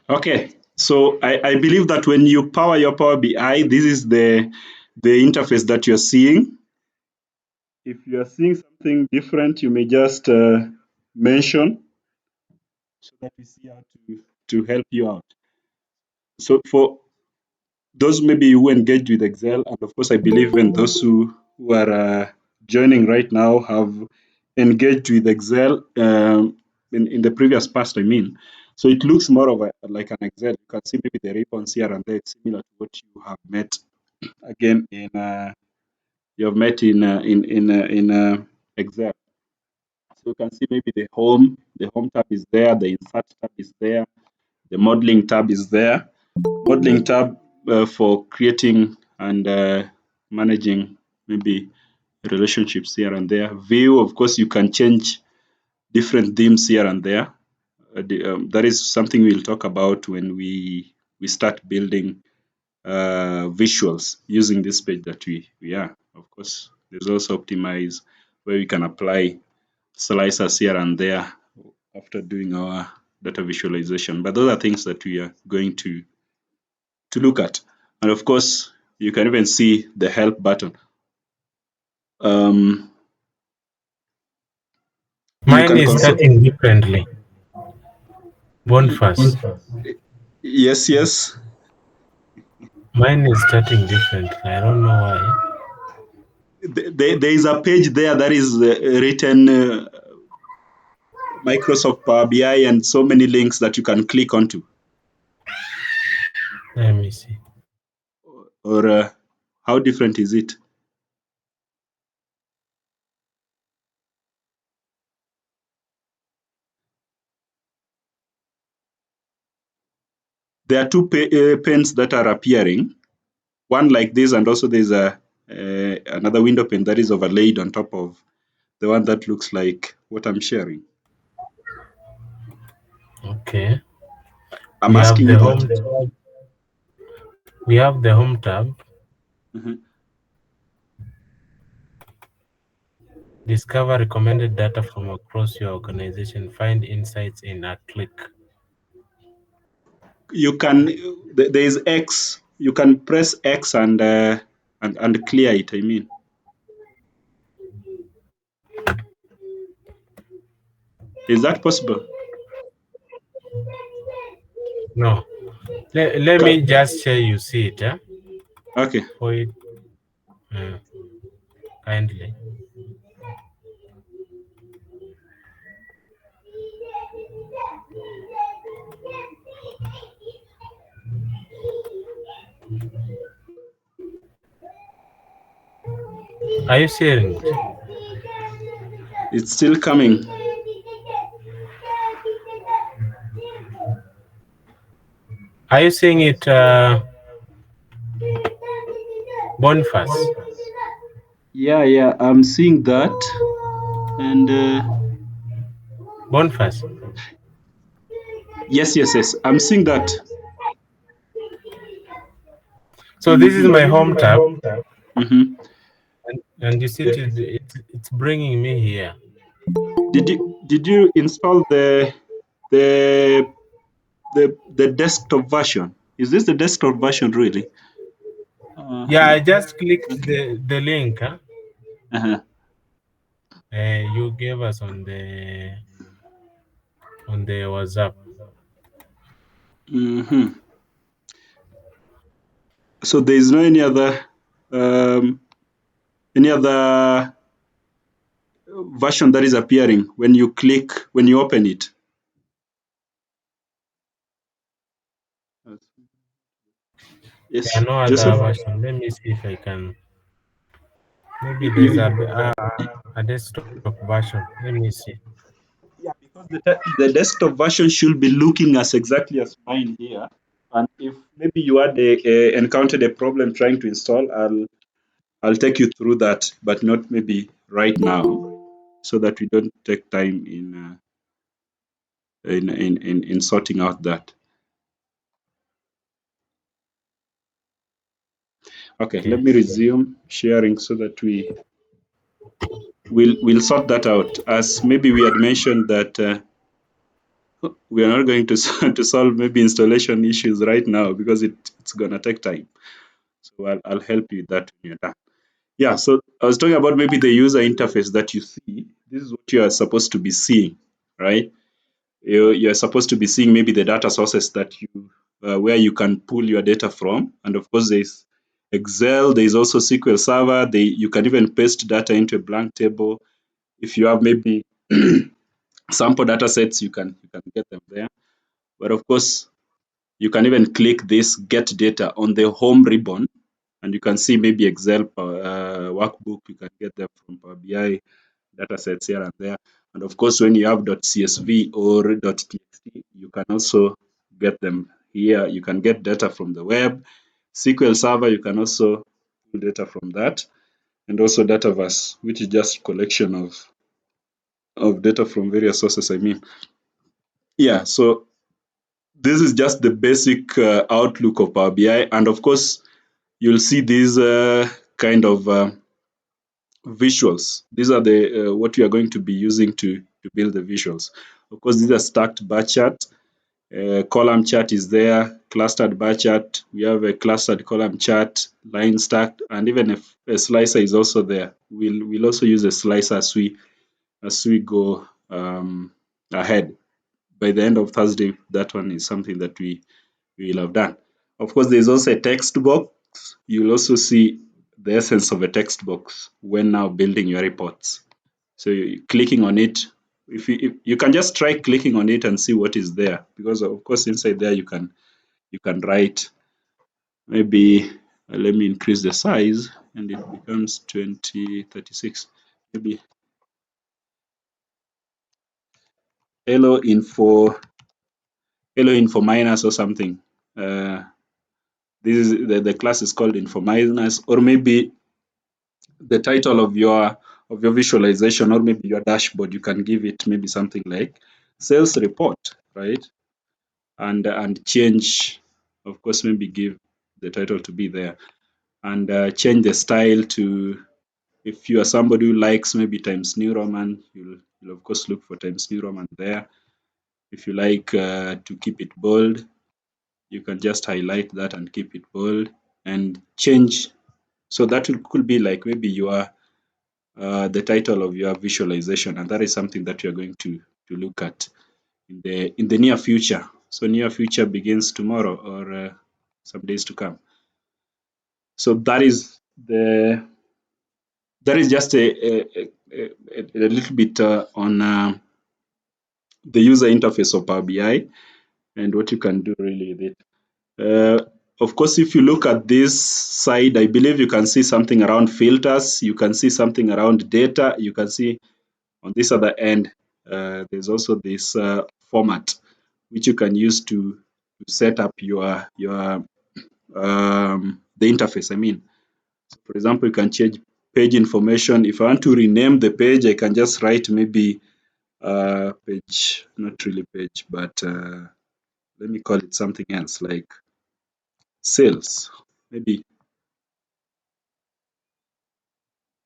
Okay, so I believe that when you power your Power BI, this is the interface that you're seeing. If you are seeing something different, you may just mention so that we see how to help you out. So for those maybe who engage with Excel, and of course, I believe even those who are joining right now have engaged with Excel in the previous past, I mean. So it looks more of like an Excel. You can see maybe the ribbons here and there. It's similar to what you have met again in you have met in Excel. So you can see maybe the home tab is there, the insert tab is there, the modeling tab is there. Modeling tab for creating and managing maybe relationships here and there. View, of course, you can change different themes here and there. That is something we'll talk about when we start building visuals using this page that we are. Of course, there's also optimize where we can apply slicers here and there after doing our data visualization. But those are things that we are going to look at. And of course, you can even see the help button. You Mine can is consult. starting differently. Boniface. Yes, yes. Mine is starting differently. I don't know why. There is a page there that is written Microsoft Power BI and so many links that you can click onto. Let me see. Or how different is it? There are two panes that are appearing. One like this, and also there's another window pane that is overlaid on top of the one that looks like what I'm sharing. Okay. I'm We have asking the you home that. tab. We have the home tab. Mhm. Discover recommended data from across your organization. Find insights in a click. You can there is X. You can press X and clear it. I mean, is that possible? No. Let Can, me just share you see it. okay. For it. Kindly. Are you sharing it? It's still coming. Are you seeing it, Boniface? Yeah. I'm seeing that, and Boniface. yes. I'm seeing that. So this is my home tab, Mm-hmm. and you see it's bringing me here. Did you install the the desktop version? Is this the desktop version really? Yeah, Uh-huh. I just clicked the link. Uh-huh. You gave us on the WhatsApp. Mm-hmm. So there is no um, any other version that is appearing when you open it. There are Yes, no other Joseph. version. Let me see if I can. Maybe there's You, a desktop version. Let me see. yeah, because the desktop version should be looking as exactly as mine here. And if maybe you had encountered a problem trying to install, I'll take you through that, but not maybe right now, so that we don't take time in sorting out that. Okay, let Okay. me resume sharing so that we'll sort that out. As maybe we had mentioned that we are not going to to solve maybe installation issues right now because it's gonna take time. So I'll help you with that when you're done. Yeah, so I was talking about maybe the user interface that you see. This is what you are supposed to be seeing, right? You're supposed to be seeing maybe the data sources that you where you can pull your data from, and of course there's Excel. There's also SQL Server. You can even paste data into a blank table. If you have maybe sample data sets, you can get them there. But of course, you can even click this get data on the home ribbon, and you can see maybe Excel workbook. You can get them from Power BI data sets here and there. And of course, when you have .csv or .txt, you can also get them here. You can get data from the web. SQL Server, you can also pull data from that. And also Dataverse, which is just collection of data from various sources, I mean. Yeah, so this is just the basic outlook of Power BI. And of course, you'll see these kind of visuals. These are the what we are going to be using to build the visuals. Of course, these are stacked bar chart. Column chart is there, clustered bar chart. We have a clustered column chart, line stacked, and even a slicer is also there. We'll also use a slicer as we go ahead. By the end of Thursday, that one is something that we will have done. Of course, there's also a text box. You'll also see the essence of a text box when now building your reports. So clicking on it, if you can just try clicking on it and see what is there, because of course inside there you can write maybe let me increase the size and it becomes 2036. Maybe hello info minus or something. This is the class is called info minus, or maybe the title of your visualization, or maybe your dashboard. You can give it maybe something like sales report, right? And change, of course, maybe give the title to be there, and change the style to, if you are somebody who likes maybe Times New Roman, you'll of course look for Times New Roman there. If you like to keep it bold, you can just highlight that and keep it bold and change. So that could be like maybe your the title of your visualization, and that is something that you're going to look at in the near future. So near future begins tomorrow or some days to come. So that is just a little bit on the user interface of Power BI and what you can do really with it. Of course, if you look at this side, I believe you can see something around filters. You can see something around data. You can see on this other end, there's also this format which you can use to set up your the interface. I mean, so for example, you can change page information. If I want to rename the page, I can just write maybe page, not really page, but let me call it something else like sales, maybe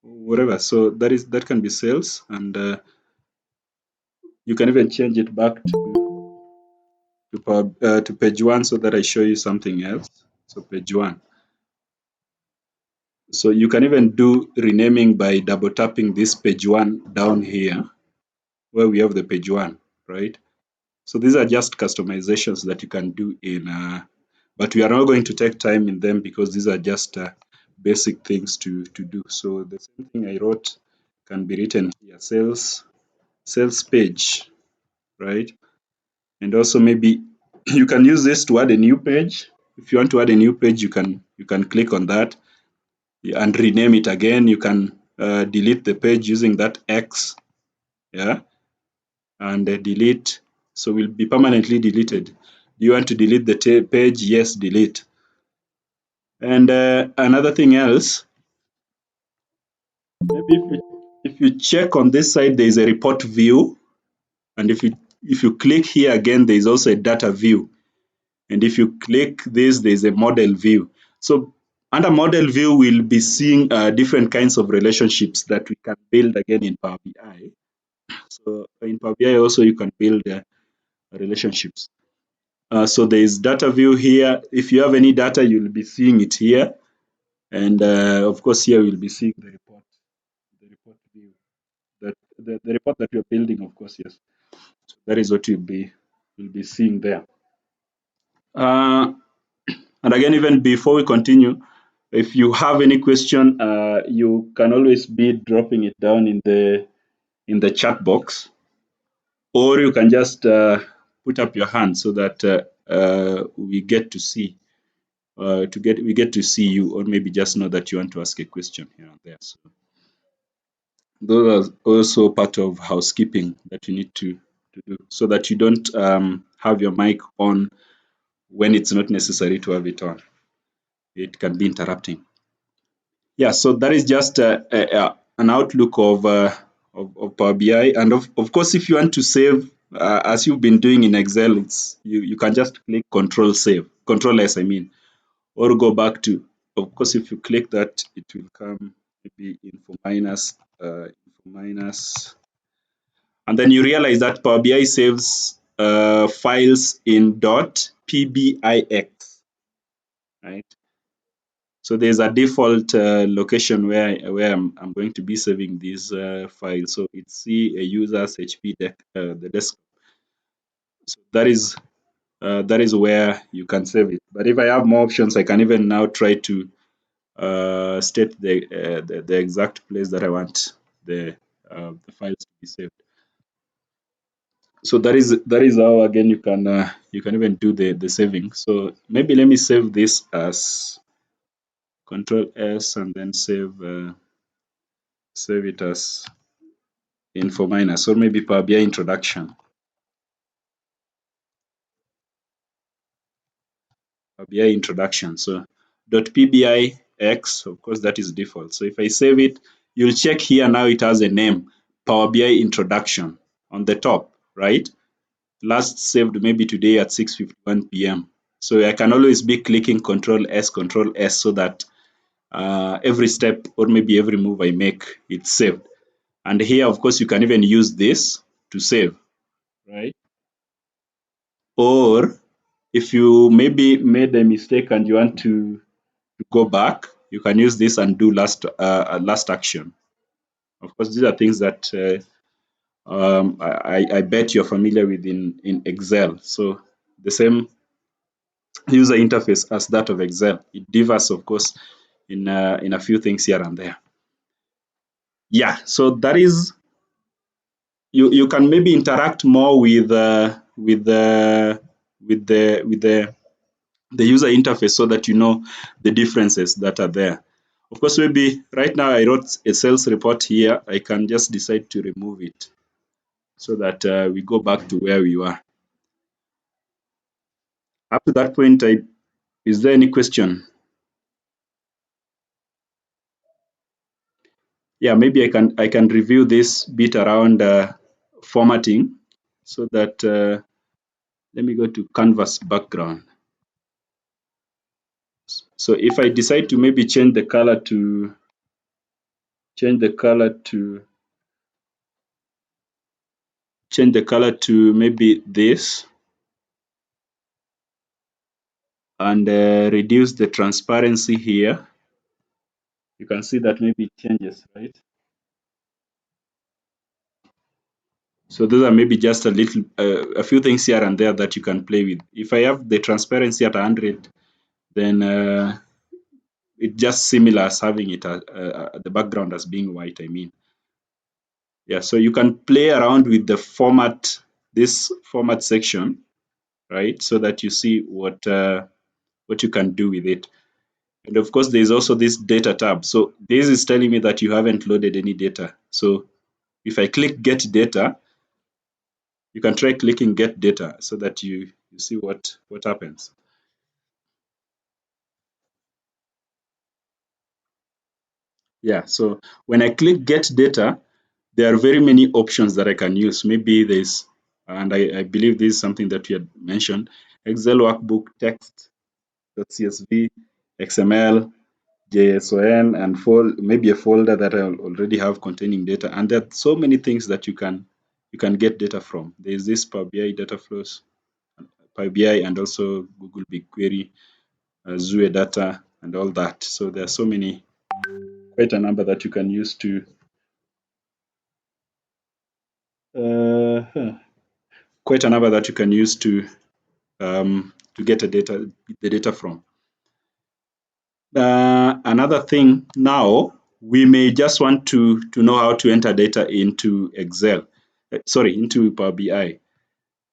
whatever. So that can be sales, and you can even change it back to page one so that I show you something else. So page one. So you can even do renaming by double tapping this page one down here where we have the page one, right? So these are just customizations that you can do in, but we are not going to take time in them because these are just basic things to do. So the same thing I wrote can be written here, sales page, right? And also maybe you can use this to add a new page. If you want to add a new page, you can click on that and rename it again. You can delete the page using that X, yeah, and delete. So will be permanently deleted. Do you want to delete the page? Yes, delete. And another thing else, maybe if you check on this side, there is a report view, and if you click here again, there is also a data view. And if you click this, there's a model view. So under model view, we'll be seeing different kinds of relationships that we can build again in Power BI. So in Power BI also you can build relationships. So there is data view here. If you have any data, you'll be seeing it here. And of course, here we'll be seeing the report view. The report that you're building, of course, yes. So that is what you'll be seeing there. And again, even before we continue, if you have any question, you can always be dropping it down in the chat box, or you can just put up your hand so that we get to see we get to see you, or maybe just know that you want to ask a question here and there. So those are also part of housekeeping that you need to do, so that you don't have your mic on when it's not necessary to have it on. It can be interrupting. Yeah, so that is just an outlook of Power BI. And of course, if you want to save, as you've been doing in Excel, you can just click Control Save, Control S, I mean, or go back to. Of course, if you click that, it will come maybe info minus, and then you realize that Power BI saves files in .pbix, right? So there's a default location where I'm going to be saving these files. So it's C a users HP the desktop. So that is where you can save it. But if I have more options, I can even now try to state the exact place that I want the files to be saved. So that is how, again, you can even do the saving. So maybe let me save this as Control S, and then save it as info minus, or maybe Power BI introduction. Power BI introduction. So .pbix, of course, that is default. So if I save it, you'll check here now it has a name, Power BI introduction on the top, right? Last saved maybe today at 6:51 p.m. So I can always be clicking Control S so that every step, or maybe every move I make, it's saved. And here, of course, you can even use this to save, right? Or if you maybe made a mistake and you want to go back, you can use this and do last action. Of course, these are things that I bet you're familiar with in Excel. So the same user interface as that of Excel. It differs, of course, in a few things here and there. Yeah, so that is, you can maybe interact more with the user interface, so that you know the differences that are there. Of course, maybe right now I wrote a sales report here. I can just decide to remove it so that we go back to where we were. Up to that point, is there any question? Yeah, maybe I can review this bit around formatting, so that let me go to canvas background. So if I decide to maybe change the color to maybe this, and reduce the transparency here, you can see that maybe it changes, right? So those are maybe just a few things here and there that you can play with. If I have the transparency at 100, then it just similar as having it the background as being white, I mean. Yeah, so you can play around with the format, this format section, right? So that you see what you can do with it. And of course, there's also this data tab. So this is telling me that you haven't loaded any data. So if I click get data, you can try clicking get data so that you see what happens. Yeah, so when I click get data, there are very many options that I can use. Maybe there's, and I believe this is something that you had mentioned, Excel workbook, text, .csv, XML, JSON, and maybe a folder that I already have containing data. And there are so many things that you can you can get data from. There is this Power BI data flows, Power BI, and also Google BigQuery, Azure Data, and all that. So there are so many, quite a number that you can use to quite a number that you can use to get the data from. Another thing now, we may just want to know how to enter data into Excel, into Power BI.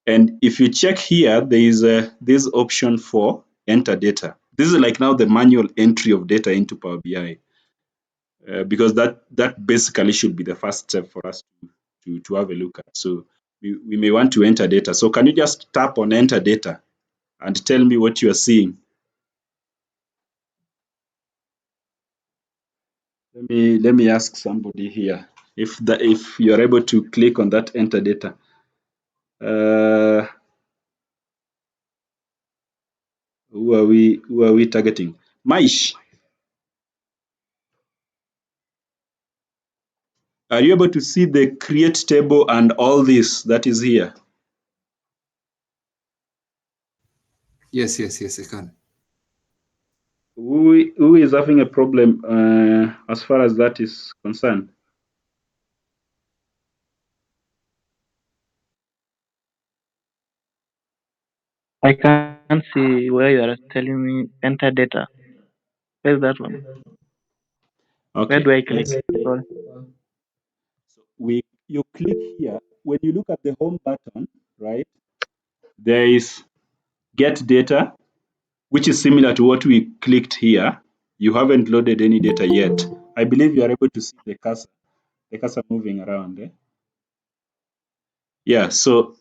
And if you check here, there is this option for enter data. This is like now the manual entry of data into Power BI, because that basically should be the first step for us to have a look at. So we may want to enter data. So can you just tap on enter data and tell me what you are seeing? Let me ask somebody here if you are able to click on that enter data. Who are we targeting? Maish, are you able to see the create table and all this that is here? Yes, I can. Who is having a problem as far as that is concerned? I can't see where you are telling me enter data. Where's that one? Okay. Where do I click? Sorry. So you click here. When you look at the home button, right? There is get data, which is similar to what we clicked here. You haven't loaded any data yet. I believe you are able to see the cursor moving around. Yeah, so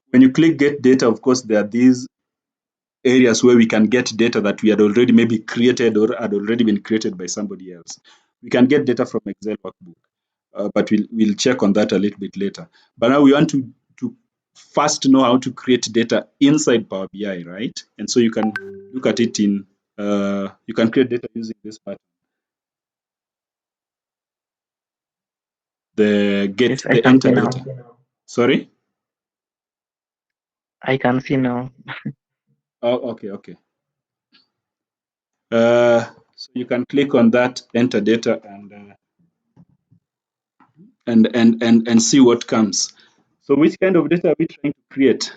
when you click get data, of course, there are these areas where we can get data that we had already maybe created or had already been created by somebody else. We can get data from Excel workbook, but we'll check on that a little bit later. But now we want to first know how to create data inside Power BI, right? And so you can look at it in, you can create data using this button. The Yes, I the can enter see now. data. Sorry? I can see now. Oh, okay. So you can click on that enter data and see what comes. So which kind of data are we trying to create?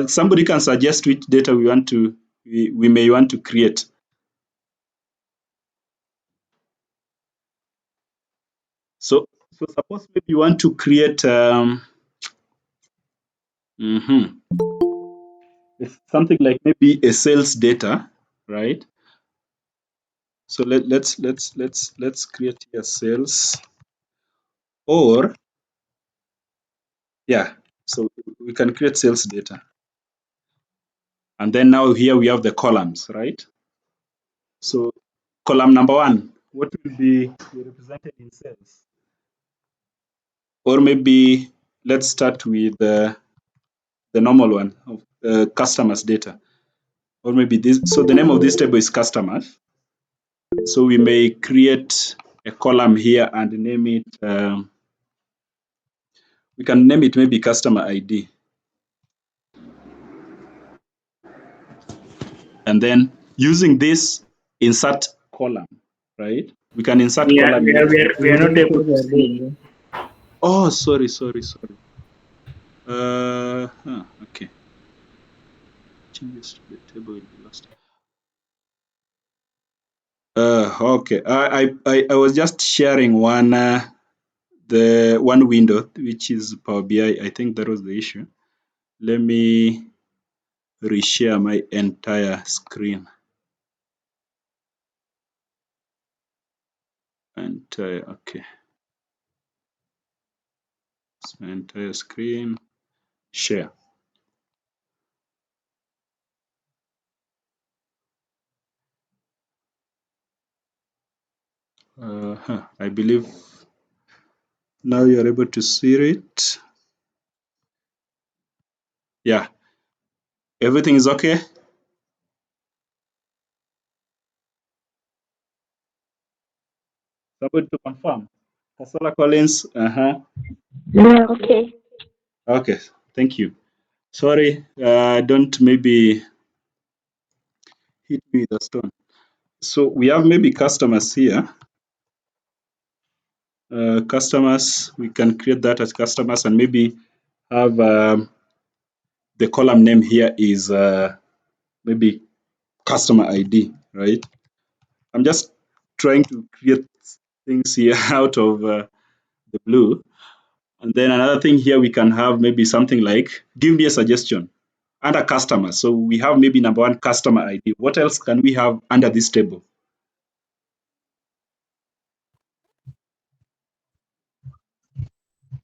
Somebody can suggest which data we may want to create. So suppose maybe you want to create something like maybe a sales data, right? So let's create here sales, or yeah, so we can create sales data. And then now here we have the columns, right? So column number 1, what will be represented in sales? Or maybe let's start with the normal one of customers data. Or maybe this, so the name of this table is customers. So we may create a column here and name it, we can name it maybe customer ID. And then using this insert column, right? We can insert column in it. We are not able to see. Oh, sorry. Okay. Changes to the table will be lost. Okay. I was just sharing the one window, which is Power BI. I think that was the issue. Let me reshare my entire screen. Okay. It's my entire screen. Share. I believe now you're able to see it. Yeah. Everything is okay? Somebody to confirm. Kasala Collins. Yeah, okay. Okay, thank you. Sorry, don't maybe hit me with a stone. So we have maybe customers here. Customers, we can create that as customers and maybe have the column name here is maybe customer ID, right? I'm just trying to create things here out of the blue. And then another thing here, we can have maybe something like, give me a suggestion under customer. So we have maybe number one, customer ID. What else can we have under this table?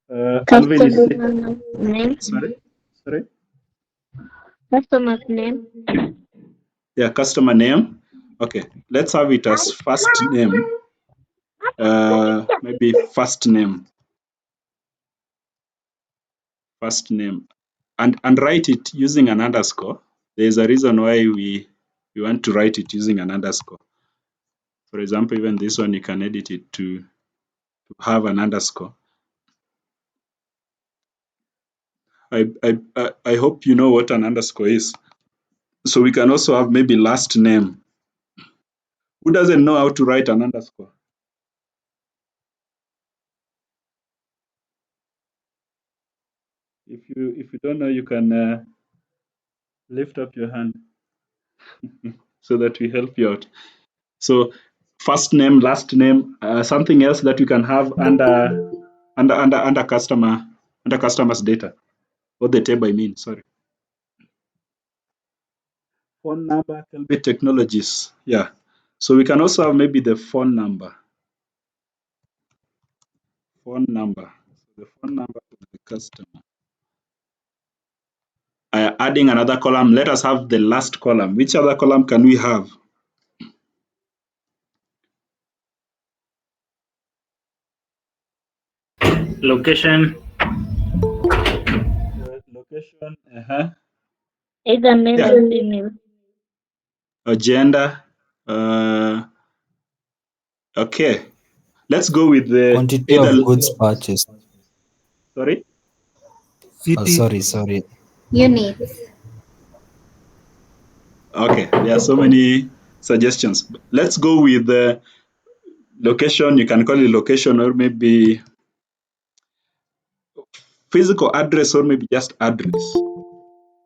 Alvin is Customer name. sorry. Customer's name. Yeah, customer name. Okay, let's have it as first name. Maybe first name. First name. And write it using an underscore. There's a reason why we want to write it using an underscore. For example, even this one, you can edit it to have an underscore. I hope you know what an underscore is. So we can also have maybe last name. Who doesn't know how to write an underscore? If you don't know, you can lift up your hand so that we help you out. So first name, last name, something else that you can have under customer's data. What the table I mean, sorry. Phone number, Kelbit Technologies. Yeah. So we can also have maybe the phone number. Phone number. So the phone number of the customer. Adding another column, let us have the last column. Which other column can we have? Location. Location. Either male Yeah. or female. Gender. Okay. Let's go with the Quantity either. of goods purchased. Sorry. Sorry. Units. Okay. There are so many suggestions. Let's go with the location. You can call it location or maybe physical address or maybe just address.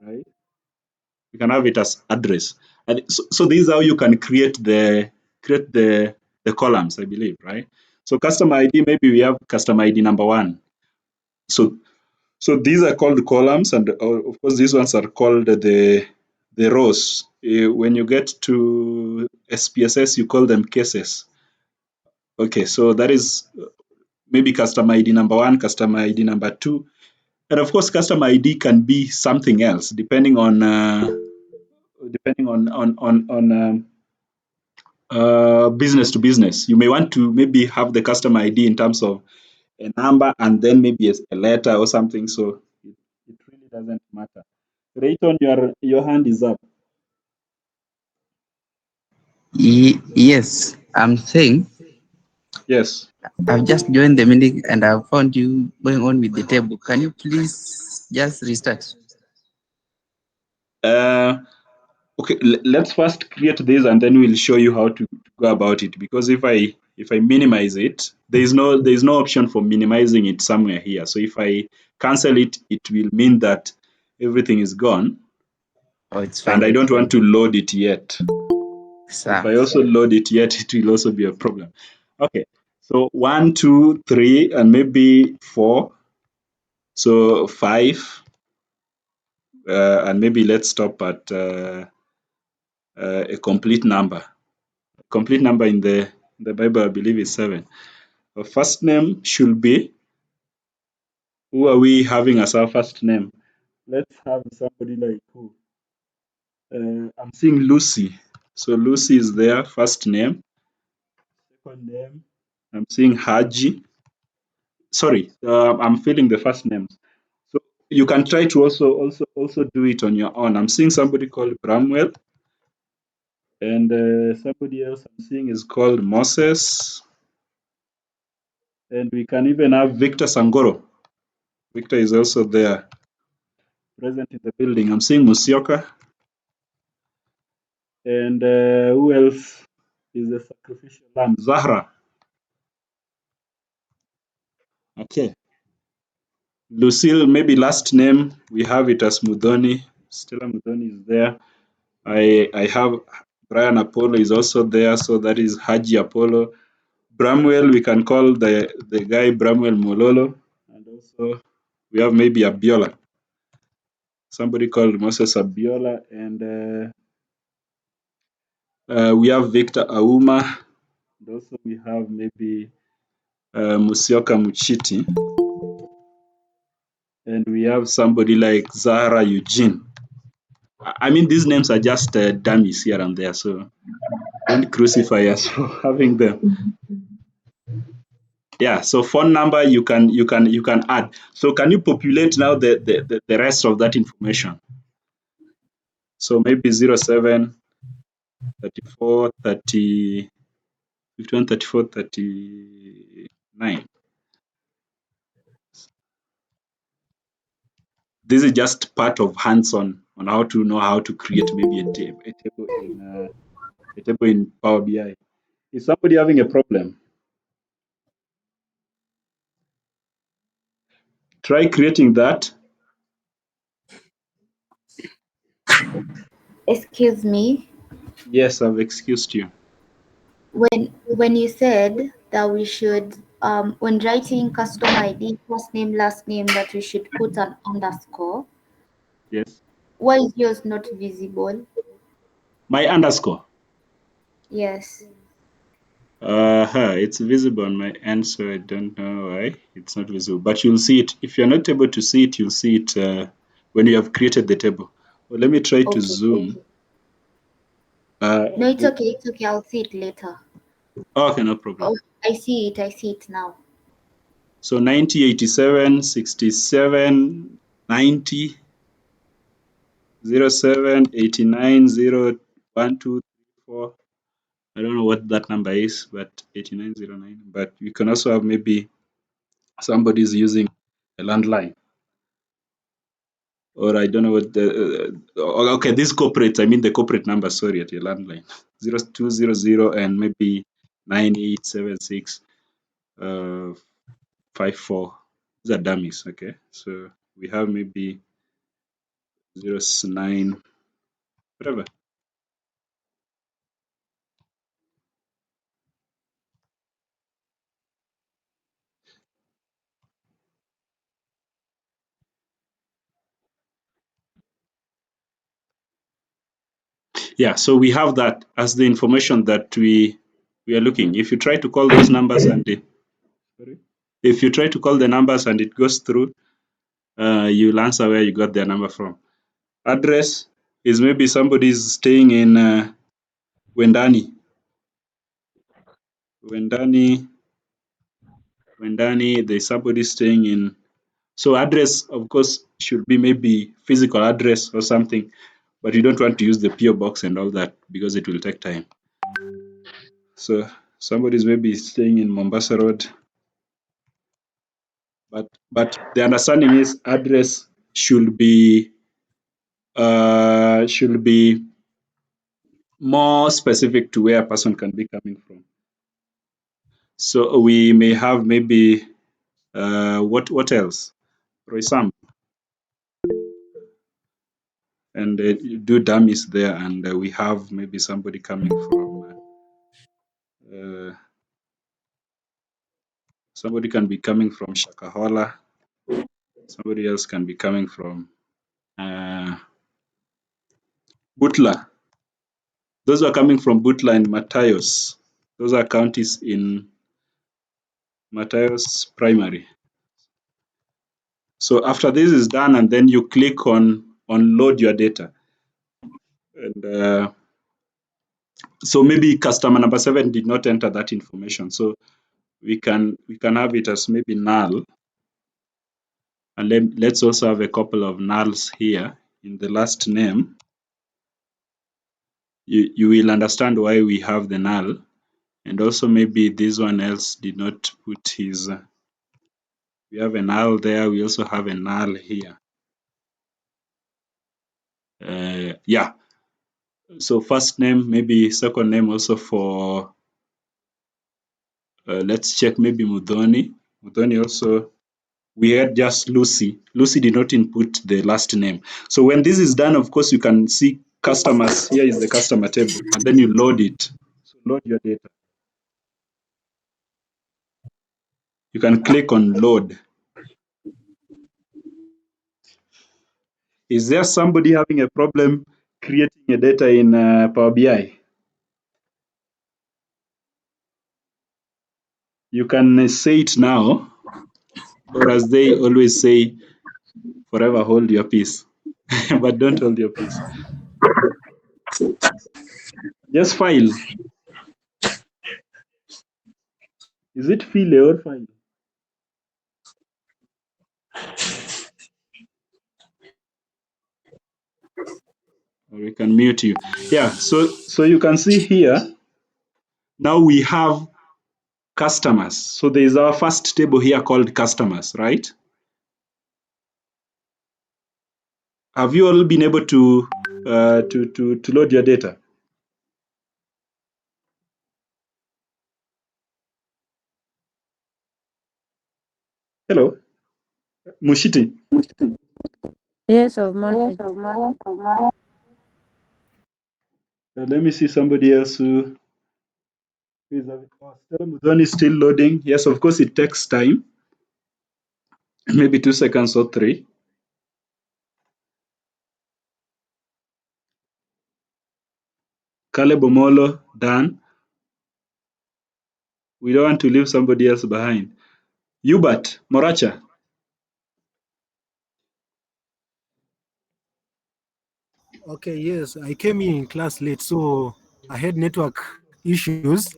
Right. You can have it as address. And so this is how you can create the columns, I believe, right? So customer ID, maybe we have customer ID number one. So these are called columns, and of course these ones are called the rows. When you get to SPSS, you call them cases. Okay, so that is maybe customer ID number one, customer ID number two, and of course customer ID can be something else depending on business to business. You may want to maybe have the customer ID in terms of a number and then maybe a letter or something. So it really doesn't matter. Rayton, your hand is up. Yes, I'm saying Yes. I've just joined the meeting and I've found you going on with the table. Can you please just restart? Okay, let's first create this and then we'll show you how to go about it. Because if I minimize it, there is no option for minimizing it somewhere here. So if I cancel it, it will mean that everything is gone. Oh, it's And fine. I don't want to load it yet. Sir. If I also load it yet, it will also be a problem. Okay, so 1, 2, 3, and maybe 4. So 5, and maybe let's stop at a complete number. Complete number in the Bible, I believe, is 7. The first name should be, who are we having as our first name? Let's have somebody like who? I'm seeing Lucy. So Lucy is there, first name. Second name, I'm seeing Haji. Sorry, I'm filling the first names. So you can try to also do it on your own. I'm seeing somebody called Bramwell, and somebody else I'm seeing is called Moses, and we can even have Victor Sangoro. Victor is also there, present in the building. I'm seeing Musioka. And who else is the sacrificial lamb? Zahra. Okay. Lucille, maybe last name, we have it as Mudhoni. Stella Mudhoni is there. I have Brian Apollo is also there, so that is Haji Apollo. Bramwell, we can call the guy Bramwell Mololo. And also we have maybe Abiola. Somebody called Moses Abiola. And we have Victor Auma. And also we have maybe Musioka Muchiti. And we have somebody like Zahra Eugene. I mean, these names are just dummies here and there, so don't crucify us for having them. Yeah, so phone number you can add. So can you populate now the rest of that information? So maybe 07 34 30 51 34 39. This is just part of hands-on on how to know how to create maybe a table in Power BI. Is somebody having a problem? Try creating that. Excuse me. Yes, I've excused you. When you said that we should when writing customer ID, first name, last name, that we should put an underscore. Yes. Why is yours not visible? My underscore. Yes. It's visible on my end, so I don't know why it's not visible. But you'll see it. If you're not able to see it, you'll see it when you have created the table. Well, let me try to Okay. zoom. No, it's okay. It's okay. I'll see it later. Okay, no problem. Oh, I see it. I see it now. So 90, 87, 67, 90, 07, 89, 0, 1, 2, 3, 4. I don't know what that number is, but 8909. But you can also have maybe somebody's using a landline. Or I don't know what the okay, this corporate, I mean the corporate number, sorry, at your landline. 0200 and maybe 9876 54. These are dummies, okay? So we have maybe 09, whatever. Yeah, so we have that as the information that we are looking. If you try to call those numbers and if you try to call the numbers and it goes through, you'll answer where you got their number from. Address is maybe somebody's staying in Wendani. There's somebody staying in. So address, of course, should be maybe physical address or something, but you don't want to use the PO box and all that because it will take time. So somebody's maybe staying in Mombasa Road, but the understanding is address should be more specific to where a person can be coming from. So we may have maybe what else? Roysam. And you do dummies there, and we have maybe somebody coming from somebody can be coming from Shakahola, somebody else can be coming from Butla. Those are coming from Butla and Matayos. Those are counties in Matayos Primary. So after this is done, and then you click on load your data. And so maybe customer number 7 did not enter that information. So we can have it as maybe null. And let's also have a couple of nulls here in the last name. You will understand why we have the null. And also maybe this one else did not put his We have a null there. We also have a null here. Yeah. So first name, maybe second name also for, let's check maybe Mudhoni. Mudhoni also, we had just Lucy. Lucy did not input the last name. So when this is done, of course, you can see customers. Here is the customer table, and then you load it. So load your data. You can click on load. Is there somebody having a problem creating a data in Power BI? You can say it now, or as they always say, forever hold your peace. But don't hold your peace. Just file. Is it file or file? Or we can mute you. Yeah, so you can see here, now we have customers. So there is our first table here called customers, right? Have you all been able to load your data? Hello, Mushiti. Yes, of Monday. Let me see somebody else who is Stella Mudhoni is still loading. Yes, of course it takes time, maybe 2 seconds or 3. Caleb Omolo, done. We don't want to leave somebody else behind. Hubert Moracha. Okay, yes, I came in class late, so I had network issues.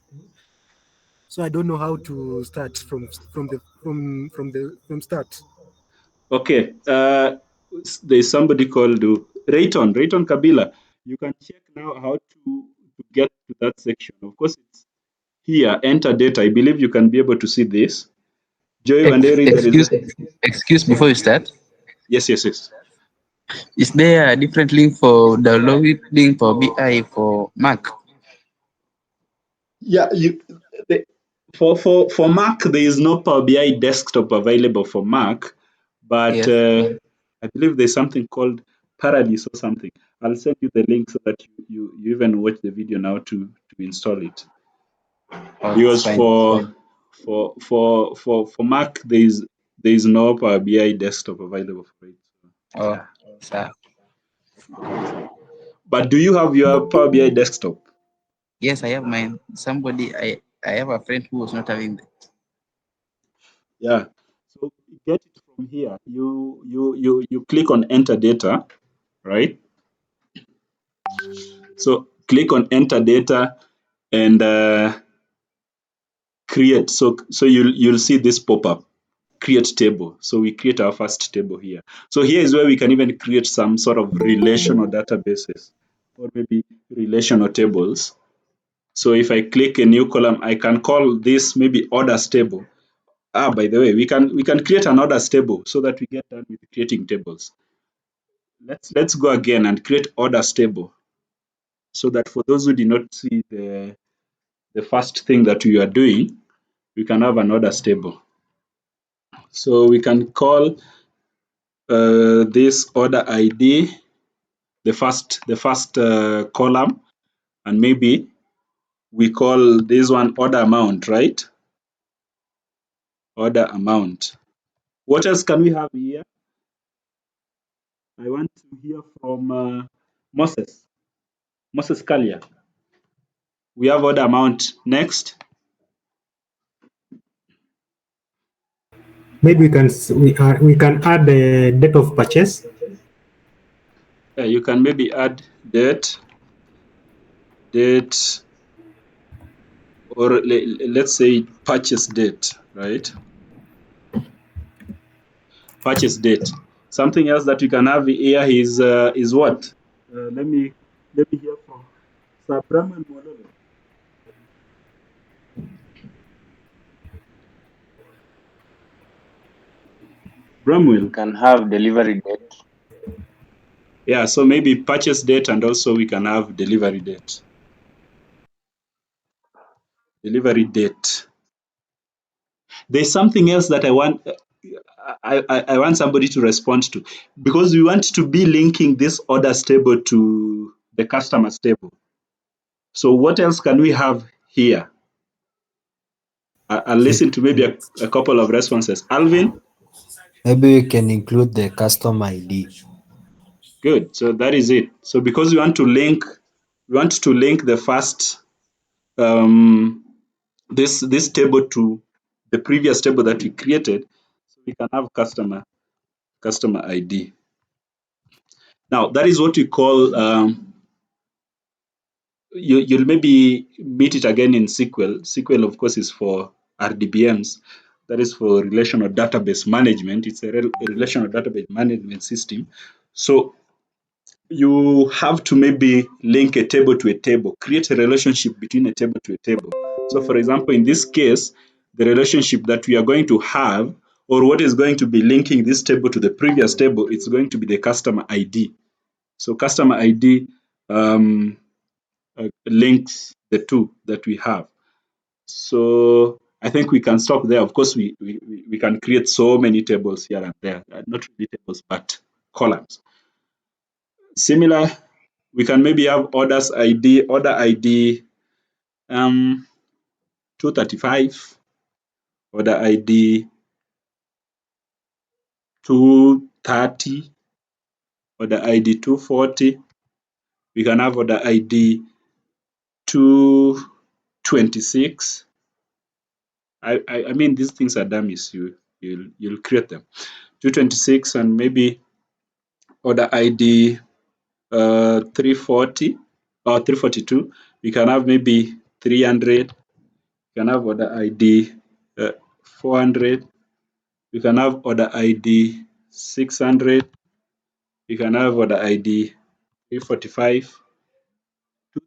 So I don't know how to start from start. Okay, there's somebody called Rayton Kabila. You can check now how to get to that section. Of course, it's here, enter data. I believe you can be able to see this. Joy Wanderi, there is Excuse before you start. Yes. Is there a different link for downloading for BI for Mac? Yeah, for Mac, there is no Power BI desktop available for Mac, but Yes. I believe there's something called Paradise or something. I'll send you the link so that you even watch the video now to install it. Oh, Because fine. for Mac, there is no Power BI desktop available for it. Oh, sir. But do you have your Power BI desktop? Yes, I have mine. I have a friend who was not having that. Yeah. So you get it from here. You click on enter data, right? So click on enter data and create. So you'll see this pop up, create table. So we create our first table here. So here is where we can even create some sort of relational databases or maybe relational tables. So if I click a new column, I can call this maybe orders table. By the way, we can create an orders table so that we get done with creating tables. Let's go again and create orders table so that for those who did not see the first thing that we are doing, we can have an orders table. So we can call this order ID the first column, and maybe we call this one order amount, right? Order amount. What else can we have here? I want to hear from Moses Kalia. We have order amount. Next. Maybe we can add the date of purchase. You can maybe add date, or let's say purchase date, right? Purchase date. Something else that you can have here is what? Let me hear from Sir Brahman Mololo. Bramwell. Can have delivery date. Yeah, so maybe purchase date, and also we can have delivery date. Delivery date. There's something else that I want somebody to respond to, because we want to be linking this orders table to the customers table. So what else can we have here? I'll listen to maybe a couple of responses. Alvin? Maybe we can include the customer ID. Good. So that is it. So because we want to link the first this table to the previous table that we created, so we can have customer ID. Now that is what we call you'll maybe meet it again in SQL. SQL, of course, is for RDBMs. That is for relational database management. It's a relational database management system. So you have to maybe link a table to a table, create a relationship between a table to a table. So for example, in this case, the relationship that we are going to have, or what is going to be linking this table to the previous table, it's going to be the customer ID. So customer ID links the two that we have. So I think we can stop there. Of course, we can create so many tables here and there, not really tables, but columns. Similar, we can maybe have order ID 235, order ID 230, order ID 240. We can have order ID 226. I mean, these things are dummies. You'll create them. 226, and maybe order ID 340 or 342. We can have maybe 300. We can have order ID 400. We can have order ID 600. We can have order ID 345.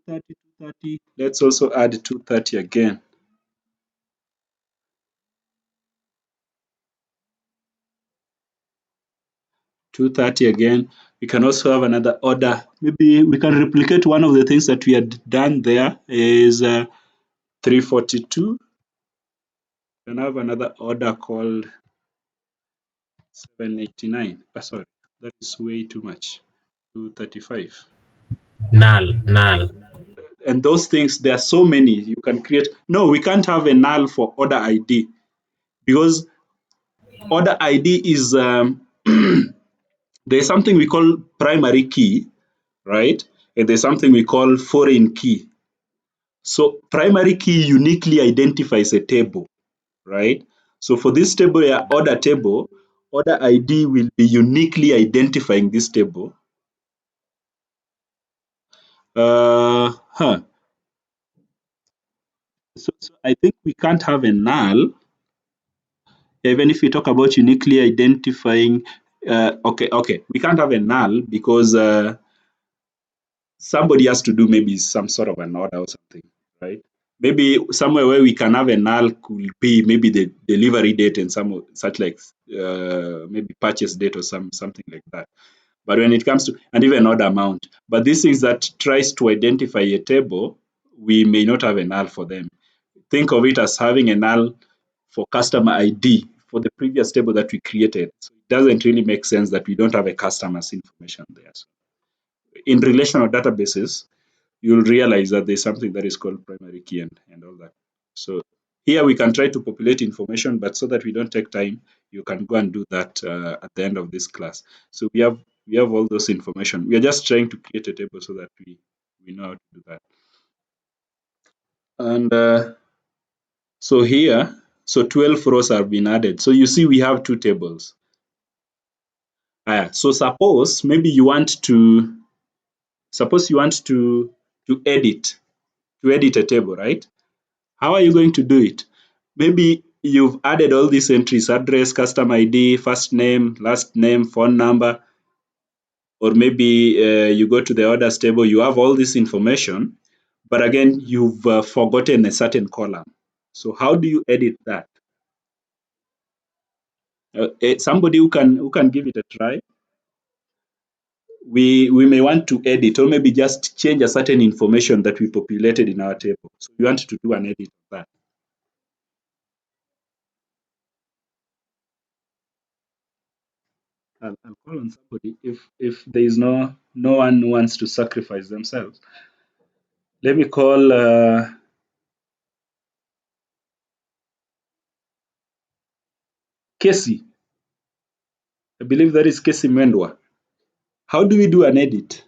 230. Let's also add 230 again. 230 again. We can also have another order. Maybe we can replicate one of the things that we had done there is 342. We can have another order called 789. Sorry, that is way too much. 235. Null. And those things, there are so many you can create. No, we can't have a null for order ID, because order ID is there's something we call primary key, right? And there's something we call foreign key. So primary key uniquely identifies a table, right? So for this table here, order table, order ID will be uniquely identifying this table. So I think we can't have a null, even if we talk about uniquely identifying. Okay, we can't have a null because somebody has to do maybe some sort of an order or something, right? Maybe somewhere where we can have a null could be maybe the delivery date and some such like maybe purchase date or something like that. But when it comes to, and even order amount, but these things that tries to identify a table, we may not have a null for them. Think of it as having a null for customer ID for the previous table that we created. So it doesn't really make sense that we don't have a customer's information there. So in relational databases, you'll realize that there's something that is called primary key and all that. So here we can try to populate information, but so that we don't take time, you can go and do that at the end of this class. So we have all those information. We are just trying to create a table so that we know how to do that. And so here, so 12 rows have been added. So you see we have two tables. So suppose maybe you want to edit a table, right? How are you going to do it? Maybe you've added all these entries: address, customer ID, first name, last name, phone number, or maybe you go to the orders table, you have all this information, but again, you've forgotten a certain column. So how do you edit that? Somebody who can give it a try. We may want to edit or maybe just change a certain information that we populated in our table. So we want to do an edit of that. I'll call on somebody if there is no one who wants to sacrifice themselves. Let me call Casey. I believe that is Casey Mendwa. How do we do an edit?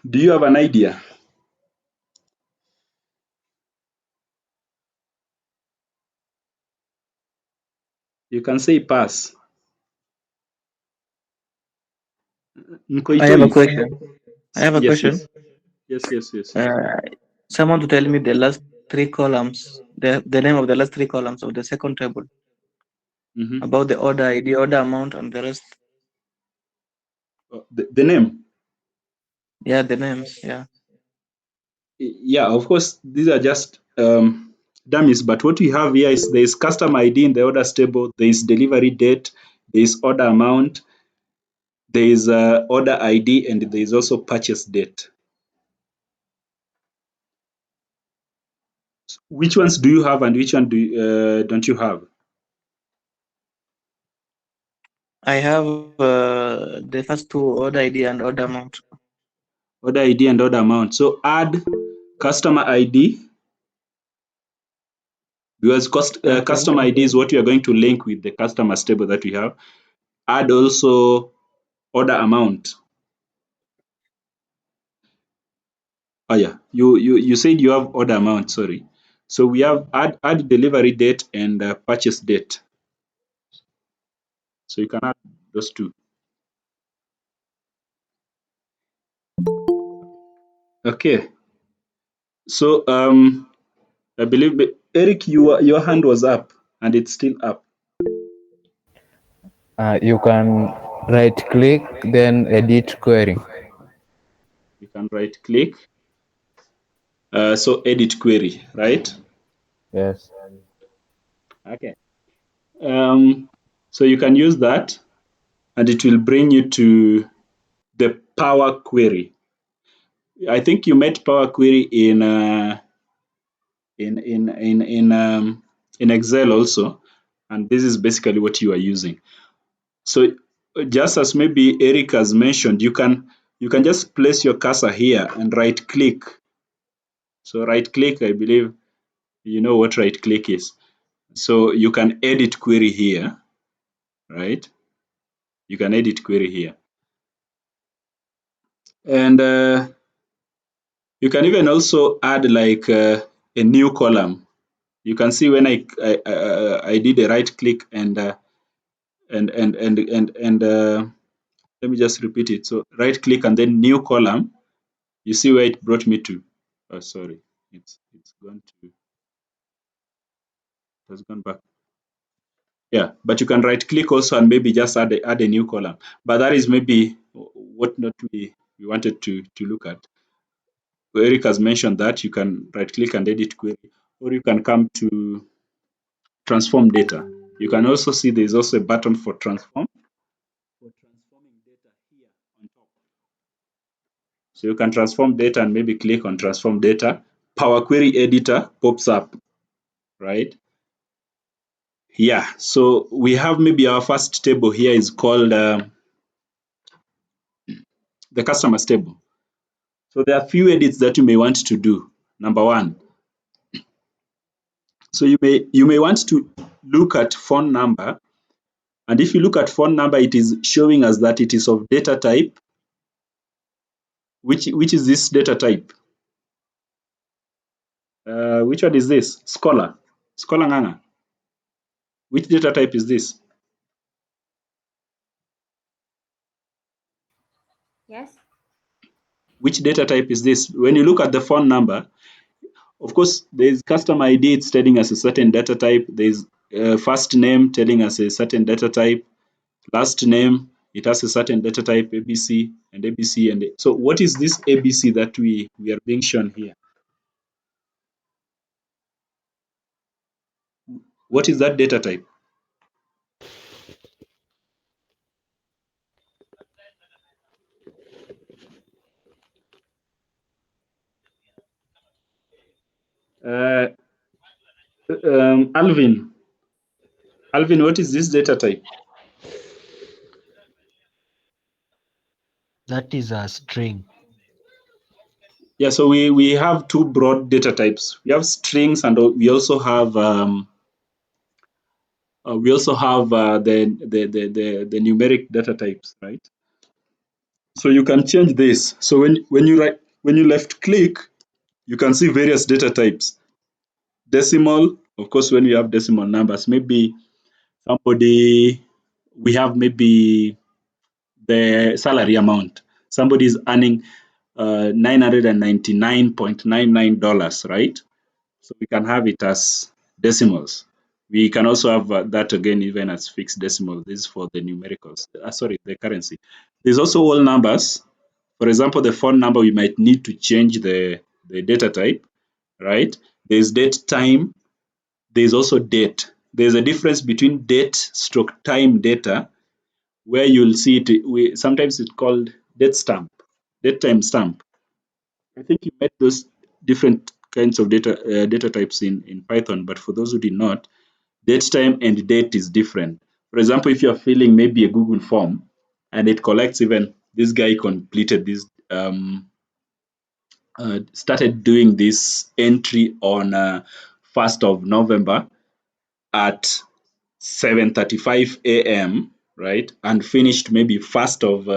Do you have an idea? You can say pass. I have a question. Yes. Someone to tell me the last three columns, the name of the last three columns of the second table. About the order ID, order amount, and the rest. The name? Yeah, the names. Yeah. Yeah, of course, these are just dummies. But what we have here is there is customer ID in the orders table, there is delivery date, there is order amount, there is order ID, and there is also purchase date. Which ones do you have and which one don't you have? I have the first two, order ID and order amount. Order ID and order amount. So add customer ID, because customer ID is what we are going to link with the customers table that we have. Add also order amount. Oh yeah, you said you have order amount, sorry. So we have add delivery date and purchase date. So you can add those two. Okay. So I believe Eric, your hand was up and it's still up. You can right click, then edit query. You can right click. So edit query, right? Yes. Okay. So you can use that and it will bring you to the Power Query. I think you met Power Query in Excel also, and this is basically what you are using. So just as maybe Eric has mentioned, you can just place your cursor here and right click. So right click, I believe you know what right click is. So you can edit query here, right? You can edit query here. And you can even also add like a new column. You can see when I did a right click and let me just repeat it. So right click and then new column. You see where it brought me to. Oh, sorry, it's gone to. It has gone back. Yeah, but you can right click also and maybe just add a new column. But that is maybe what not we wanted to look at. Eric has mentioned that you can right click and edit query, or you can come to transform data. You can also see there's also a button for transform. For transforming data here on top. So you can transform data and maybe click on transform data. Power Query Editor pops up, right? Yeah, so we have maybe our first table here is called the customers table. So there are a few edits that you may want to do. Number one, so you may want to look at phone number, and if you look at phone number, it is showing us that it is of data type. Which is this data type? Which one is this? Scholar Nganga. Which data type is this? Yes. Which data type is this? When you look at the phone number, of course, there is customer ID, it's telling us a certain data type. There is first name telling us a certain data type. Last name, it has a certain data type, ABC and ABC. And so what is this ABC that we are being shown here? What is that data type? Alvin, what is this data type? That is a string. Yeah, so we have two broad data types. We have strings, and we also have the numeric data types, right? So you can change this. So when you left click, you can see various data types. Decimal, of course, when you have decimal numbers, maybe we have maybe the salary amount. Somebody is earning $999.99, right? So we can have it as decimals. We can also have that again even as fixed decimal. This is for the numericals. The currency. There's also whole numbers. For example, the phone number, we might need to change the data type, right? There's date time. There's also date. There's a difference between date stroke time data, where you'll see it. Sometimes it's called date stamp, date time stamp. I think you met those different kinds of data types in Python, but for those who did not, date time and date is different. For example, if you're filling maybe a Google form and it collects even this guy completed this, started doing this entry on 1st of November at 7:35 a.m., right? And finished maybe 1st of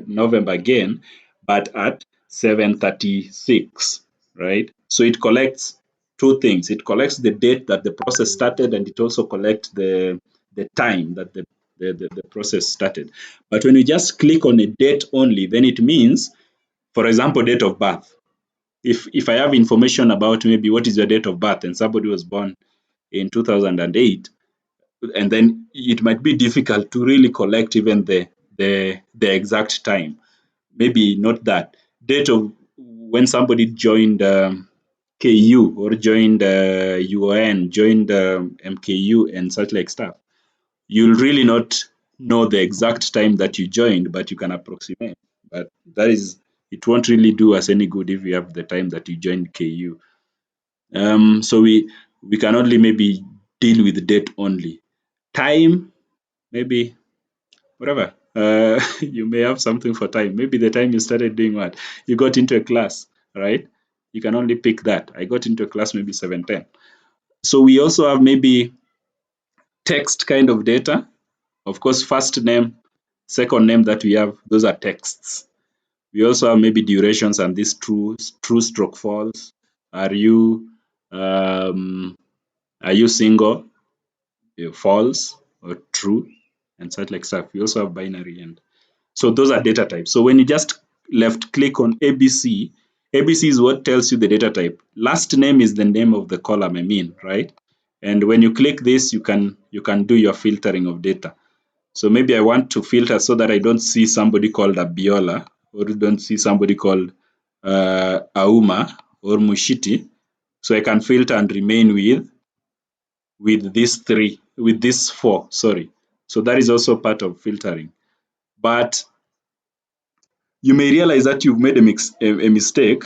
November again, but at 7:36, right? So it collects two things. It collects the date that the process started, and it also collects the time that the process started. But when you just click on a date only, then it means, for example, date of birth. If I have information about maybe what is your date of birth and somebody was born in 2008, and then it might be difficult to really collect even the exact time. Maybe not that date of when somebody joined KU or joined UON, joined MKU and such like stuff. You'll really not know the exact time that you joined, but you can approximate. But it won't really do us any good if we have the time that you joined KU. So we can only maybe deal with date only. Time, maybe whatever. You may have something for time. Maybe the time you started doing what? You got into a class, right? You can only pick that. I got into a class maybe 7:10. So we also have maybe text kind of data. Of course, first name, second name that we have, those are texts. We also have maybe durations and this true stroke false. Are you single? False or true, and such like stuff. We also have binary, and so those are data types. So when you just left click on ABC, ABC is what tells you the data type. Last name is the name of the column, right? And when you click this, you can do your filtering of data. So maybe I want to filter so that I don't see somebody called Abiola, or don't see somebody called Auma or Mushiti. So I can filter and remain with these four, sorry. So that is also part of filtering. But you may realize that you've made a mistake.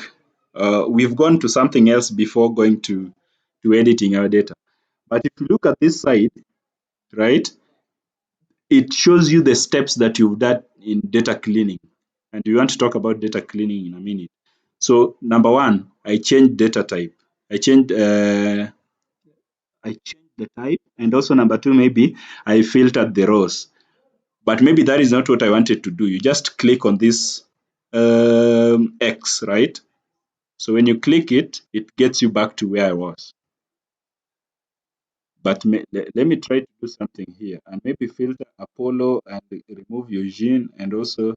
We've gone to something else before going to editing our data. But if you look at this side, right, it shows you the steps that you've done in data cleaning. And we want to talk about data cleaning in a minute. So number one, I changed data type. I changed the type, and also number two, maybe I filtered the rows. But maybe that is not what I wanted to do. You just click on this X, right? So when you click it, it gets you back to where I was. But let me try to do something here and maybe filter Apollo and remove Eugene and also,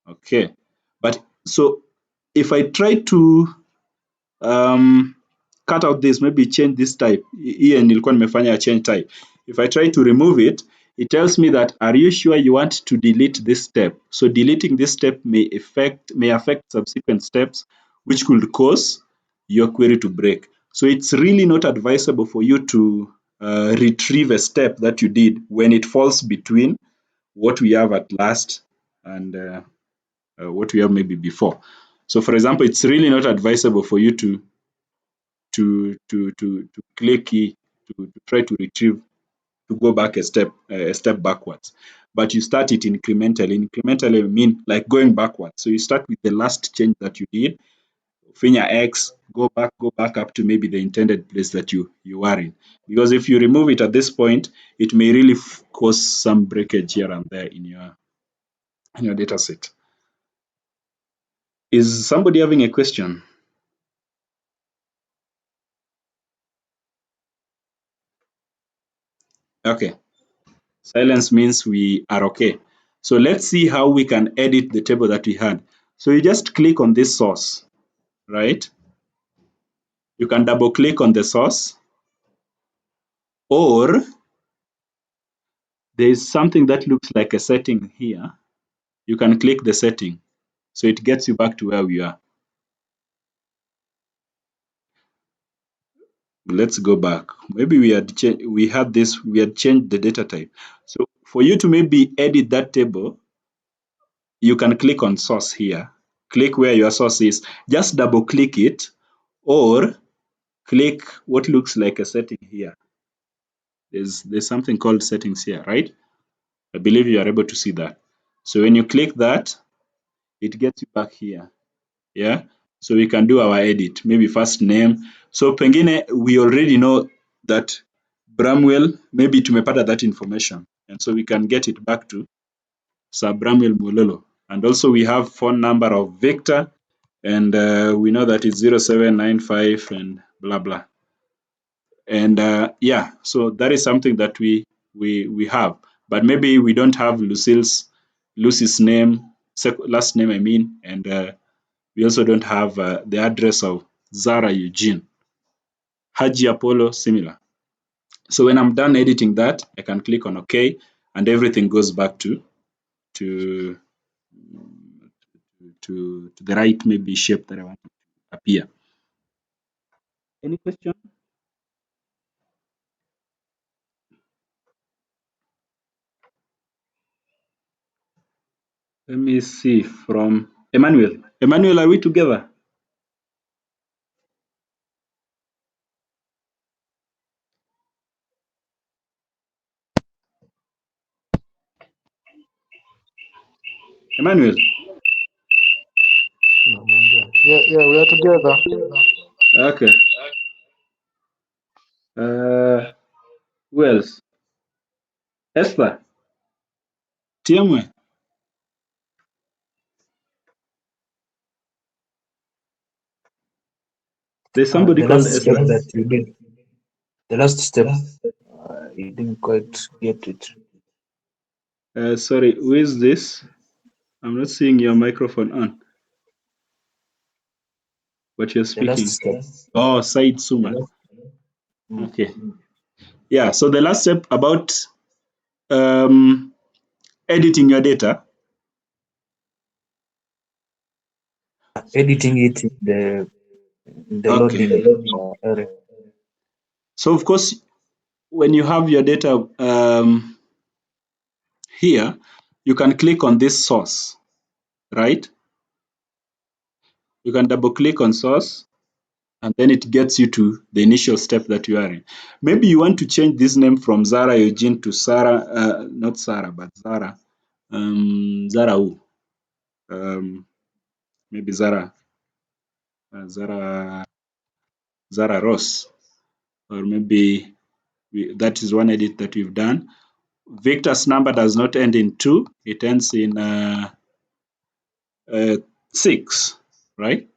okay. But so if I try to cut out this, maybe change this type. Here nilikuwa nimefanya change type. If I try to remove it, it tells me that, are you sure you want to delete this step? So deleting this step may affect subsequent steps, which could cause your query to break. So it's really not advisable for you to retrieve a step that you did when it falls between what we have at last and what we have maybe before. So for example, it's really not advisable for you to click key to try to retrieve, to go back a step backwards. But you start it incrementally. Incrementally mean like going backwards. So you start with the last change that you did, finger X, go back up to maybe the intended place that you are in. Because if you remove it at this point, it may really cause some breakage here and there in your data set. Is somebody having a question? Okay. Silence means we are okay. So let's see how we can edit the table that we had. So you just click on this source, right? You can double click on the source, or there is something that looks like a setting here. You can click the setting. So it gets you back to where we are. Let's go back. Maybe we had changed the data type. So for you to maybe edit that table, you can click on source here. Click where your source is. Just double click it, or click what looks like a setting here. There's something called settings here, right? I believe you are able to see that. So when you click that, it gets you back here. Yeah. So we can do our edit, maybe first name. So pengine we already know that Bramwell, maybe tumepata that information. And so we can get it back to Sir Bramwell Mololo. And also we have phone number of Victor, and we know that it's 0795 and blah, blah. And yeah, so that is something that we have. But maybe we don't have Lucy's name, last name, I mean, and we also don't have the address of Zara Eugene. Haji Apollo, similar. So when I'm done editing that, I can click on OK, and everything goes back to the right maybe shape that I want to appear. Any question? Let me see from Emmanuel. Emmanuel, are we together? Emmanuel? Yeah, we are together. Okay. Who else? Esther? Tiamwe? There's somebody The called last step Esther. that you did, the last step, you didn't quite get it. Sorry, who is this? I'm not seeing your microphone on. But you're The last speaking. step. Oh, Said Suma. Okay. Yeah, so the last step about editing your data. Editing it in the Okay. loading area. So of course, when you have your data here, you can click on this source, right? You can double click on source, and then it gets you to the initial step that you are in. Maybe you want to change this name from Zara Eugene to Sarah, not Sarah, but Zara. Zara who? Maybe Zara Ross, or maybe that is one edit that we've done. Victor's number does not end in 2, it ends in 6, right?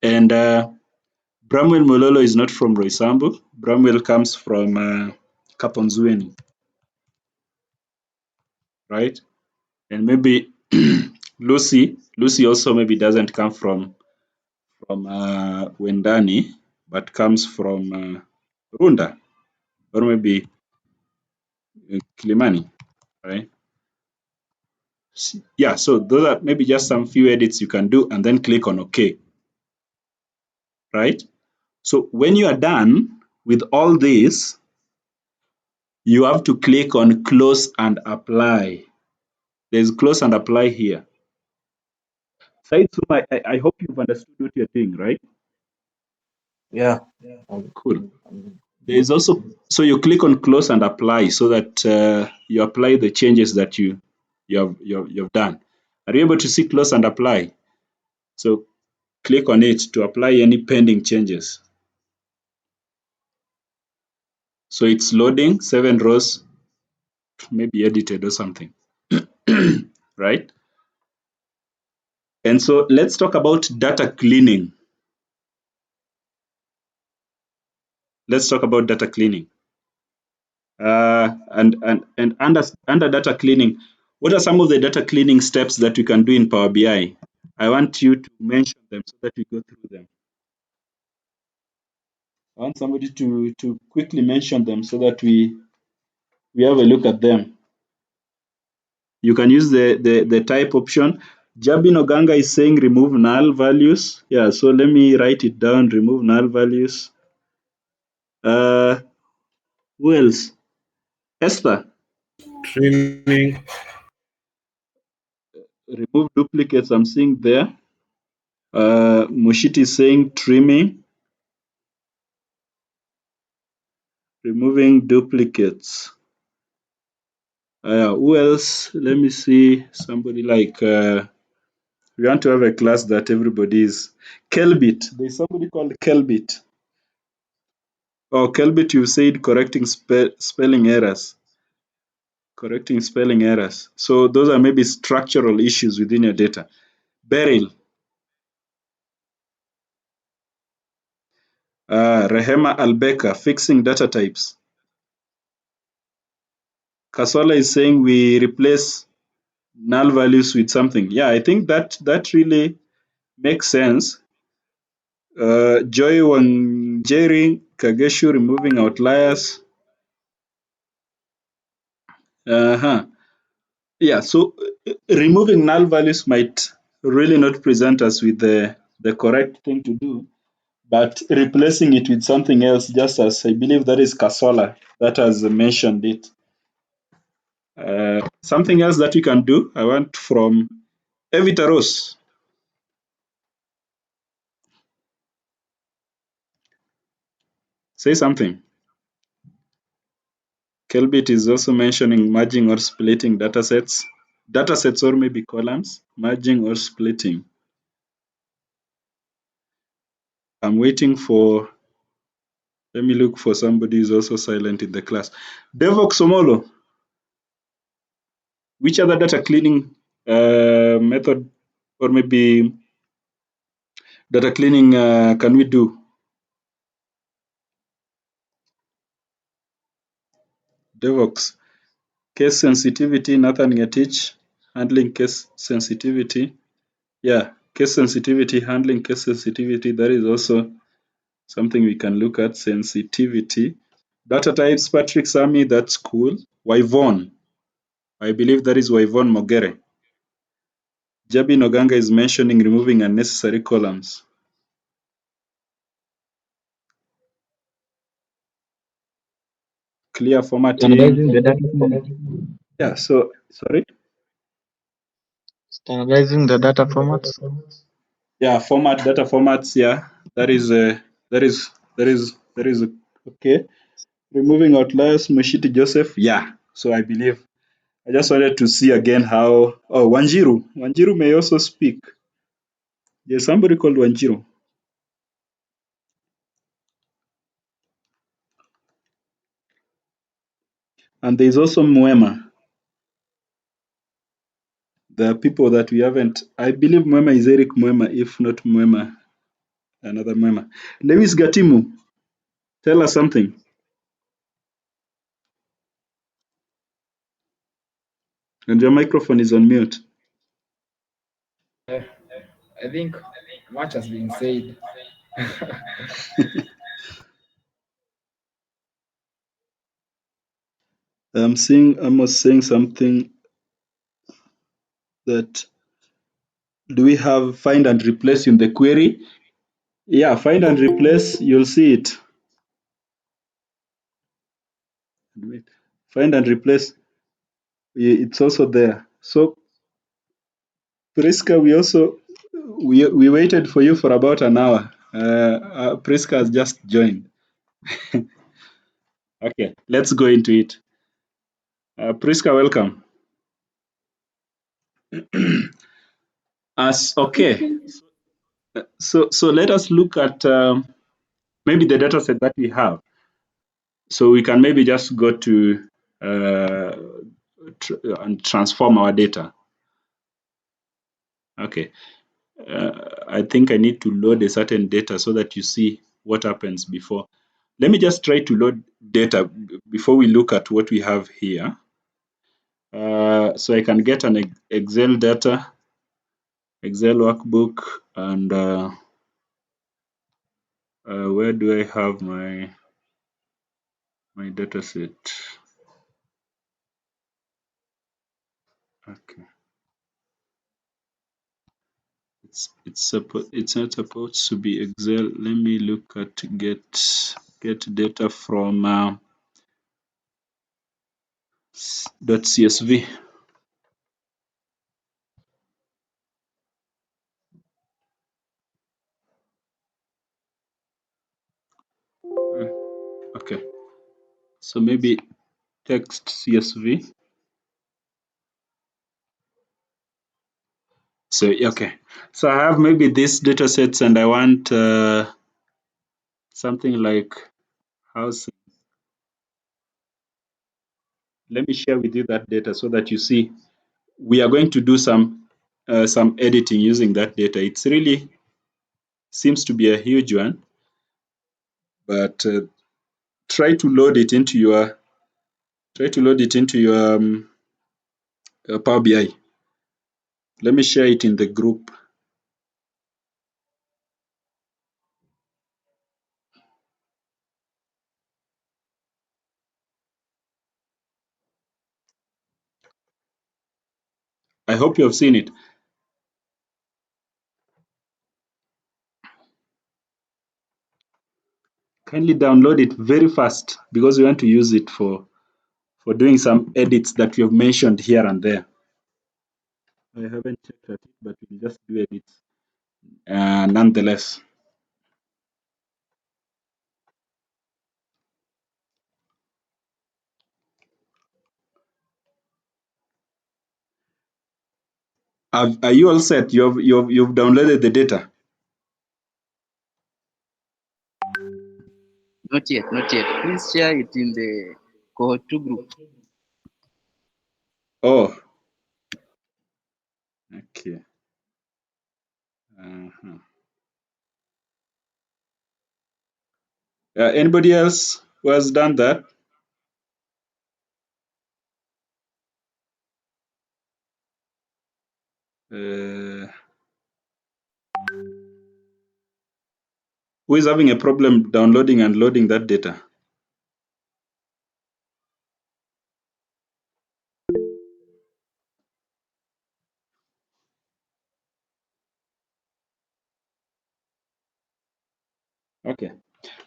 And Bramwell Mololo is not from Roysambu. Bramwell comes from Kaponzueni, right? And maybe Lucy also maybe doesn't come from Wendani, but comes from Runda, or maybe Kilimani, right? Yeah, so those are maybe just some few edits you can do, and then click on OK, right? So when you are done with all this, you have to click on close and apply. There's close and apply here. Said Suma, I hope you've understood what you're doing, right? Yeah. Cool. There is also, so you click on close and apply so that you apply the changes that you've done. Are you able to see close and apply? So click on it to apply any pending changes. So it's loading 7 rows, maybe edited or something, right? And so let's talk about data cleaning. Let's talk about data cleaning. And under data cleaning, what are some of the data cleaning steps that you can do in Power BI? I want you to mention them so that we go through them. I want somebody to quickly mention them so that we have a look at them. You can use the type option. Jabin Oganga is saying remove null values. Yeah, so let me write it down, remove null values. Who else? Esther. Trimming. Remove duplicates, I'm seeing there. Mushiti is saying trimming. Removing duplicates. Who else? Let me see. Somebody like, we want to have a class that everybody is. Kelbit. There's somebody called Kelbit. Oh, Kelbit, you said correcting spelling errors. Correcting spelling errors. So those are maybe structural issues within your data. Beryl. Rehema Albeka, fixing data types. Kasola is saying we replace null values with something. Yeah, I think that really makes sense. Joy Wangeri, Kageshu, removing outliers. Yeah, so removing null values might really not present us with the correct thing to do, but replacing it with something else, just as I believe that is Kasola that has mentioned it. Something else that we can do, I want from Evita Rose. Say something. Kelbit is also mentioning merging or splitting datasets. Datasets or maybe columns, merging or splitting. I'm waiting for, let me look for somebody who's also silent in the class. Devox Omolo, which other data cleaning method or maybe data cleaning can we do? Devox, case sensitivity, Nathan Ngetich, handling case sensitivity. Yeah, case sensitivity, handling case sensitivity, that is also something we can look at, sensitivity. Data types, Patrick Sami, that's cool. Wyvon, I believe that is Wyvon Mogere. Jabi Noganga is mentioning removing unnecessary columns. Clear formatting. Standardizing the data format. Yeah, so, sorry? Standardizing the data formats. Yeah, data formats, yeah. That is okay. Removing outliers, Mushiti Joseph, yeah. So I believe, I just wanted to see again how, oh, Wanjiru. Wanjiru may also speak. There's somebody called Wanjiru. And there's also Mwema. There are people that we haven't, I believe Mwema is Eric Mwema, if not Mwema, another Mwema. Lewis Gatimu, tell us something. And your microphone is on mute. I think much has been said. I'm seeing Amos saying something that, do we have find and replace in the query? Yeah, find and replace, you'll see it. Find and replace. It's also there. So Priska, we waited for you for about an hour. Priska has just joined. Okay, let's go into it. Priska, welcome. Okay. So let us look at maybe the data set that we have. So we can maybe just go to and transform our data. Okay. I think I need to load a certain data so that you see what happens before. Let me just try to load data before we look at what we have here. So I can get an Excel data, Excel workbook, and where do I have my data set? Okay. It's not supposed to be Excel. Let me look at get data from .csv. Okay, so maybe text CSV. So okay, so I have maybe these data sets, and I want something like housing. Let me share with you that data so that you see. We are going to do some editing using that data. It's really seems to be a huge one, but try to load it into your Power BI. Let me share it in the group. I hope you have seen it. Kindly download it very fast because we want to use it for doing some edits that we have mentioned here and there. I haven't checked at it, but we'll just do edits nonetheless. Are you all set? You've downloaded the data? Not yet, not yet. Please share it in the cohort 2 group. Oh, okay. Uh-huh. Anybody else who has done that? Who is having a problem downloading and loading that data? Okay.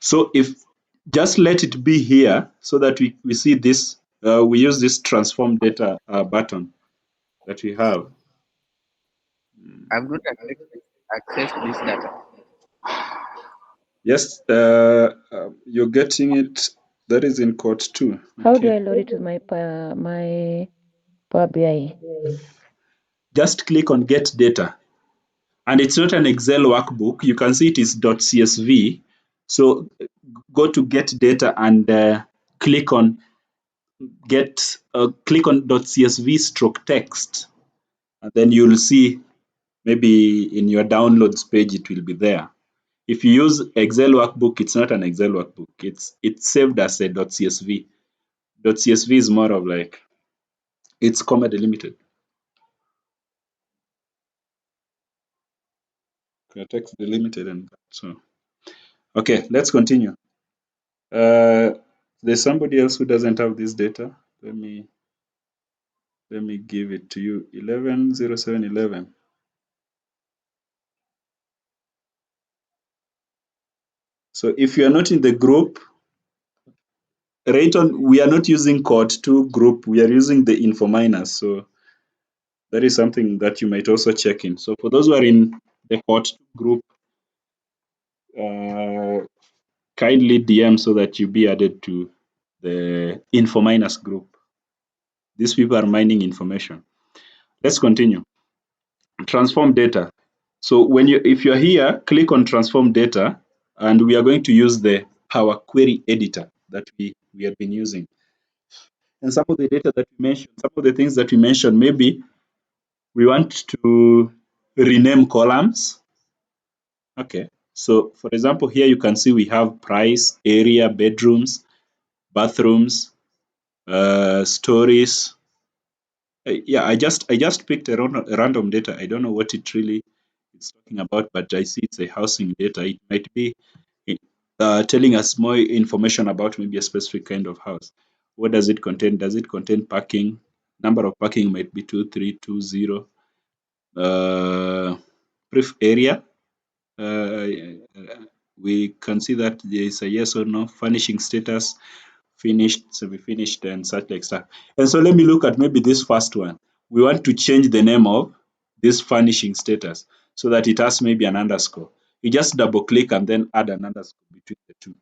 So if just let it be here so that we see this, we use this transform data button that we have. I've not accessed this data. Yes, you're getting it. That is in cohort 2. How do I load it to my Power BI? Just click on get data. And it's not an Excel workbook. You can see it is .csv. So go to get data and click on .csv stroke text. And then you'll see maybe in your downloads page, it will be there. If you use Excel workbook, it's not an Excel workbook. It's saved as a .csv. .csv is more of like, it's comma delimited. Text delimited and so. Okay, let's continue. There's somebody else who doesn't have this data. Let me give it to you. 110711. So if you are not in the group, Rayton, we are not using cohort 2 group, we are using the info minus. So that is something that you might also check in. So for those who are in the cohort 2 group, kindly DM so that you be added to the info minus group. These people are mining information. Let's continue. Transform data. So if you're here, click on transform data, and we are going to use the Power Query editor that we have been using. And some of the data that we mentioned, some of the things that we mentioned, maybe we want to rename columns. Okay. So for example, here you can see we have price, area, bedrooms, bathrooms, stories. Yeah, I just picked a random data. I don't know what it really is talking about, but I see it's a housing data. It might be telling us more information about maybe a specific kind of house. What does it contain? Does it contain parking? Number of parking might be 2320. Brief area. We can see that there is a yes or no. Furnishing status, finished, semi-finished, and such like stuff. And so let me look at maybe this first one. We want to change the name of this furnishing status so that it has maybe an underscore. You just double click and then add an underscore between the two,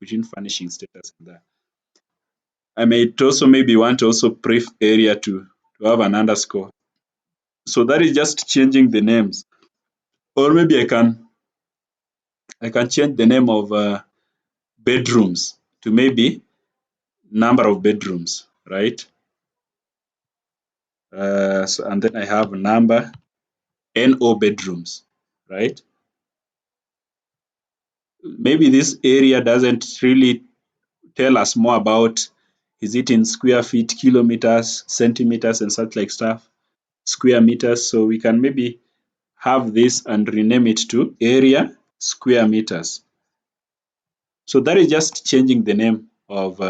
between furnishing status and that. I may also maybe want also brief area to have an underscore. So that is just changing the names. Or maybe I can change the name of bedrooms to maybe number of bedrooms, right? And then I have number, NO bedrooms, right? Maybe this area doesn't really tell us more about, is it in square feet, kilometers, centimeters, and such like stuff, square meters. So we can maybe have this and rename it to area square meters. So that is just changing the name of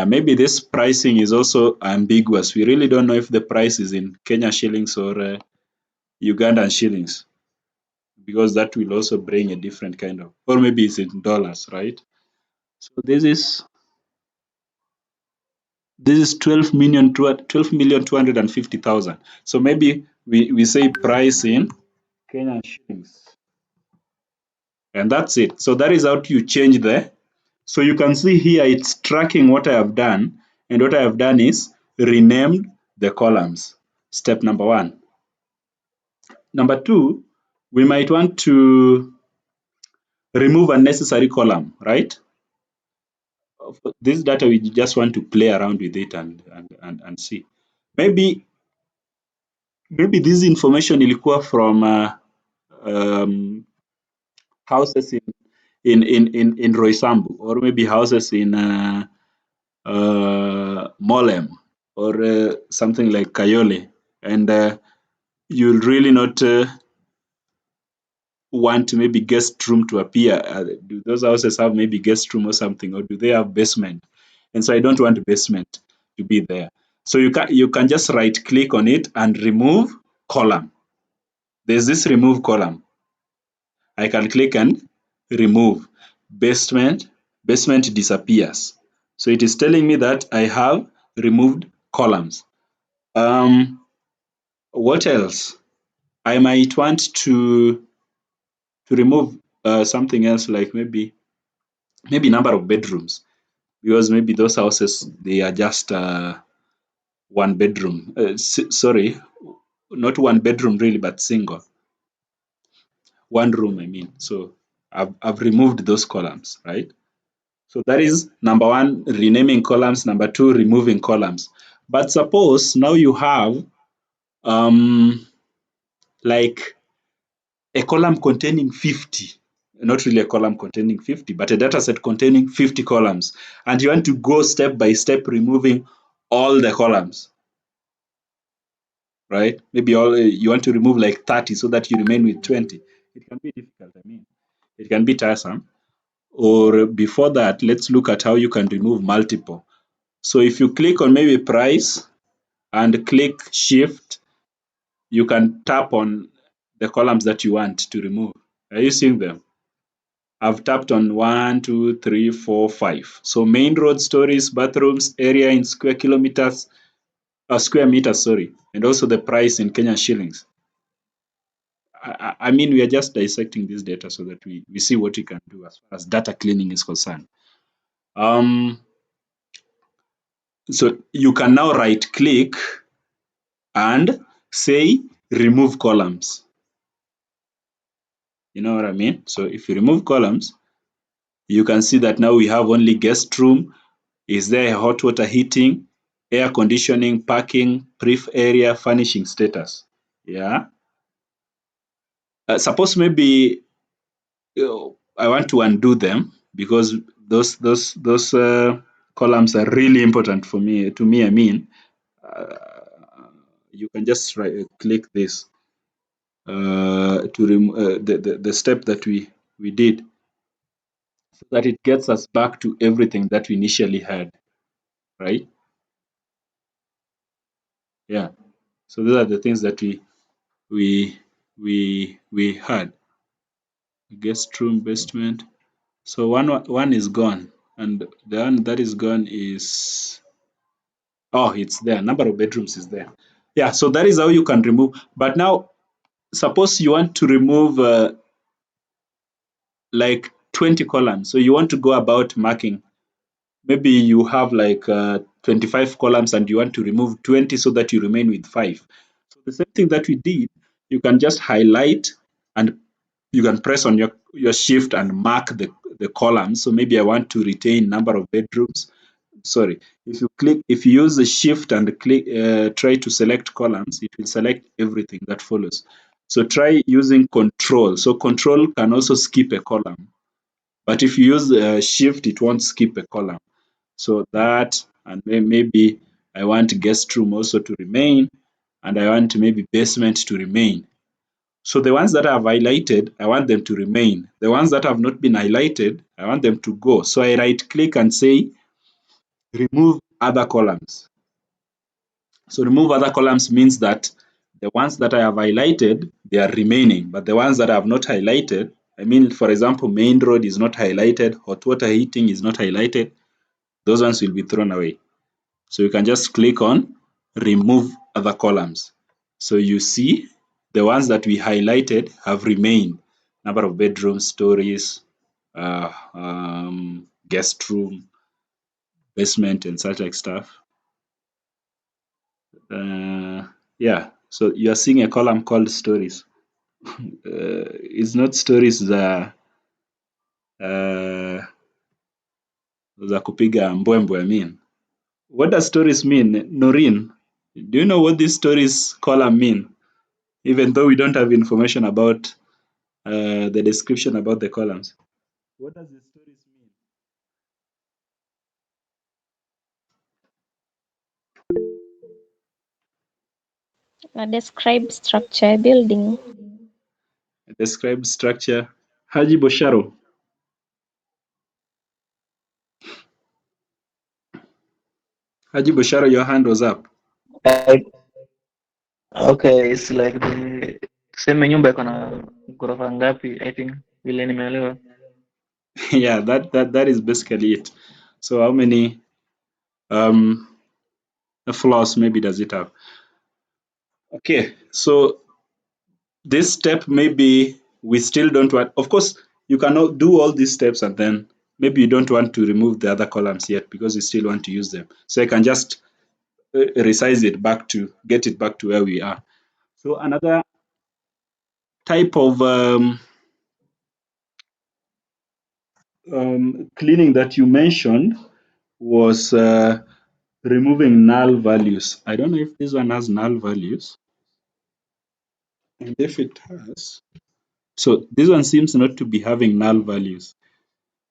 maybe this pricing is also ambiguous. We really don't know if the price is in Kenya shillings or Ugandan shillings, because that will also bring a different kind of, or maybe it's in dollars, right? So this is 12,250,000. So maybe we say price in Kenyan shillings, and that's it. So that is how you change the. So you can see here it's tracking what I have done, and what I have done is renamed the columns. Step number 1. Number 2, we might want to remove unnecessary column, right? This data we just want to play around with it and see. Maybe this information ilikuwa from houses in Roysambu, or maybe houses in Molem, or something like Kayole, and you'll really not want maybe guest room to appear. Do those houses have maybe guest room or something, or do they have basement? And so I don't want basement to be there. So you can just right click on it and remove column. There's this remove column. I can click and remove. Basement disappears. So it is telling me that I have removed columns. What else? I might want to remove something else, like maybe number of bedrooms, because maybe those houses, they are just one bedroom. Sorry, not one bedroom really, but single. One room, I mean. So I've removed those columns, right? So that is number 1, renaming columns. Number 2, removing columns. But suppose now you have like a column containing 50, not really a column containing 50, but a data set containing 50 columns, and you want to go step by step removing all the columns, right? Maybe you want to remove like 30 so that you remain with 20. It can be difficult, I mean. It can be tiresome. Or before that, let's look at how you can remove multiple. So if you click on maybe price and click shift, you can tap on the columns that you want to remove. Are you seeing them? I've tapped on 1, 2, 3, 4, 5. So main road, stories, bathrooms, area in square kilometers, square meters, sorry, and also the price in Kenyan shillings. I mean, we are just dissecting this data so that we see what we can do as far as data cleaning is concerned. So you can now right click and say remove columns. You know what I mean? So if you remove columns, you can see that now we have only guest room. Is there hot water heating, air conditioning, parking, brief area, furnishing status? Yeah. Suppose maybe I want to undo them because those columns are really important for me. To me, I mean, you can just click this to remove the step that we did, so that it gets us back to everything that we initially had, right? Yeah. So those are the things that we had. Guest room, basement. So one is gone, and the one that is gone is, oh, it's there. Number of bedrooms is there. Yeah. So that is how you can remove. But now, suppose you want to remove like 20 columns. So you want to go about marking. Maybe you have like 25 columns and you want to remove 20 so that you remain with 5. So the same thing that we did, you can just highlight and you can press on your shift and mark the columns. So maybe I want to retain number of bedrooms. Sorry, if you use the shift and click, try to select columns, it will select everything that follows. So try using control. So control can also skip a column, but if you use shift, it won't skip a column. So that, and then maybe I want guest room also to remain, and I want maybe basement to remain. So the ones that I have highlighted, I want them to remain. The ones that have not been highlighted, I want them to go. So I right click and say remove other columns. So remove other columns means that the ones that I have highlighted, they are remaining, but the ones that I have not highlighted, I mean, for example, main road is not highlighted, hot water heating is not highlighted, those ones will be thrown away. So you can just click on remove other columns. So you see the ones that we highlighted have remained. Number of bedrooms, stories, guest room, basement, and such like stuff. Yeah, so you are seeing a column called stories. It's not stories za kupiga mbwembwe. I mean, what does stories mean, Noreen? Do you know what these stories column mean? Even though we don't have information about the description about the columns. What does the stories mean? Describe structure building. Describe structure. Haji Bosharo. Haji Bosharo, your hand was up. Okay, it's like the same nyumba iko na ghorofa ngapi, I think vile nimeelewa. Yeah, that is basically it. So how many floors maybe does it have? Okay, so this step maybe we still don't want. Of course, you cannot do all these steps and then maybe you don't want to remove the other columns yet because you still want to use them. So I can just resize it back to get it back to where we are. So another type of cleaning that you mentioned was removing null values. I don't know if this one has null values. And if it has, so this one seems not to be having null values,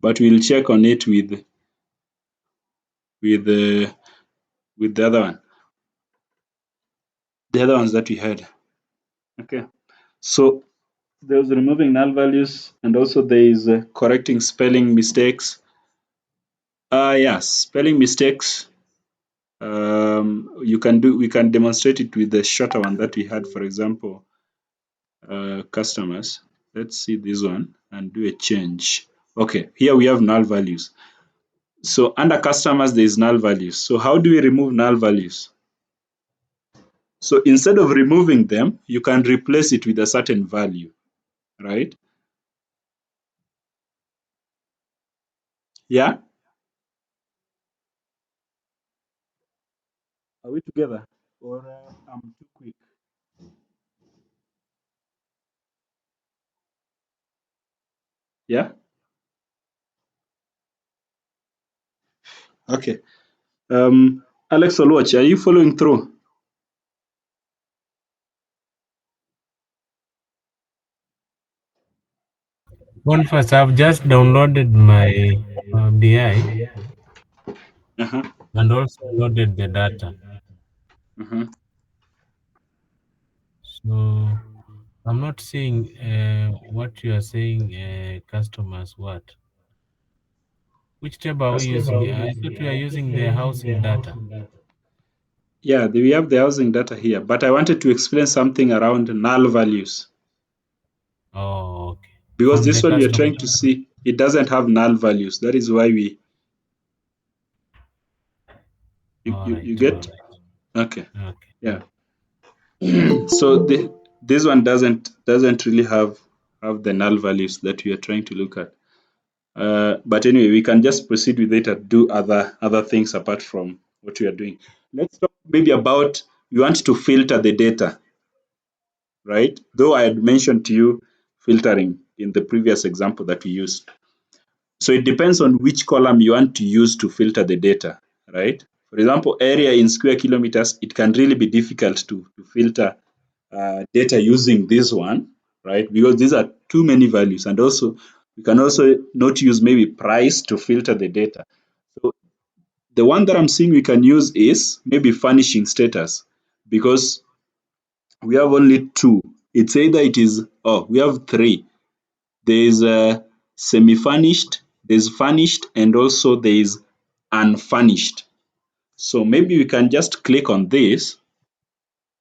but we'll check on it with the other one, the other ones that we had. Okay, so there's removing null values, and also there is correcting spelling mistakes. Yes, spelling mistakes. We can demonstrate it with the shorter one that we had, for example, customers. Let's see this one and do a change. Okay, here we have null values. So under customers, there is null values. So how do we remove null values? So instead of removing them, you can replace it with a certain value, right? Yeah? Are we together? Or I'm too quick? Yeah? Okay. Alex Oluoch, are you following through? First, I've just downloaded my BI and also loaded the data. So I'm not seeing what you are saying, customers what. Which table are we using? I thought we are using the housing data. Yeah, we have the housing data here, but I wanted to explain something around null values. Oh, okay. Because From this the one we are customer. trying to see, it doesn't have null values. That is why we. You get? Okay. Yeah. So this one doesn't really have the null values that we are trying to look at. But anyway, we can just proceed with it and do other things apart from what we are doing. Let's talk maybe about we want to filter the data, right? Though I had mentioned to you filtering in the previous example that we used. So it depends on which column you want to use to filter the data, right? For example, area in square kilometers, it can really be difficult to filter data using this one, right? Because these are too many values. And also, we can also not use maybe price to filter the data. So the one that I'm seeing we can use is maybe furnishing status, because we have only two. It's either we have three. There is a semi-furnished, there's furnished, and also there is unfurnished. So maybe we can just click on this,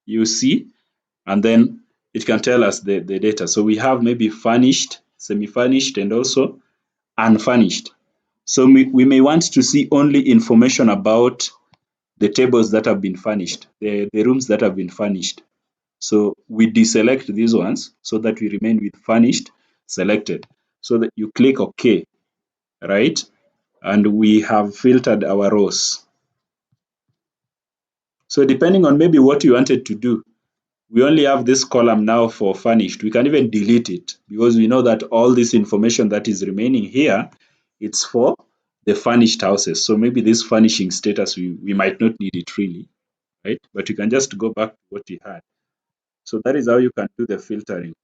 you see, and then it can tell us the data. So we have maybe furnished, semi-furnished, and also unfurnished. So we may want to see only information about the tables that have been furnished, the rooms that have been furnished. So we deselect these ones so that we remain with furnished selected. So that you click OK, right? And we have filtered our rows. So depending on maybe what you wanted to do, we only have this column now for furnished. We can even delete it because we know that all this information that is remaining here, it's for the furnished houses. So maybe this furnishing status, we might not need it really, right? But you can just go back to what you had. So that is how you can do the filtering.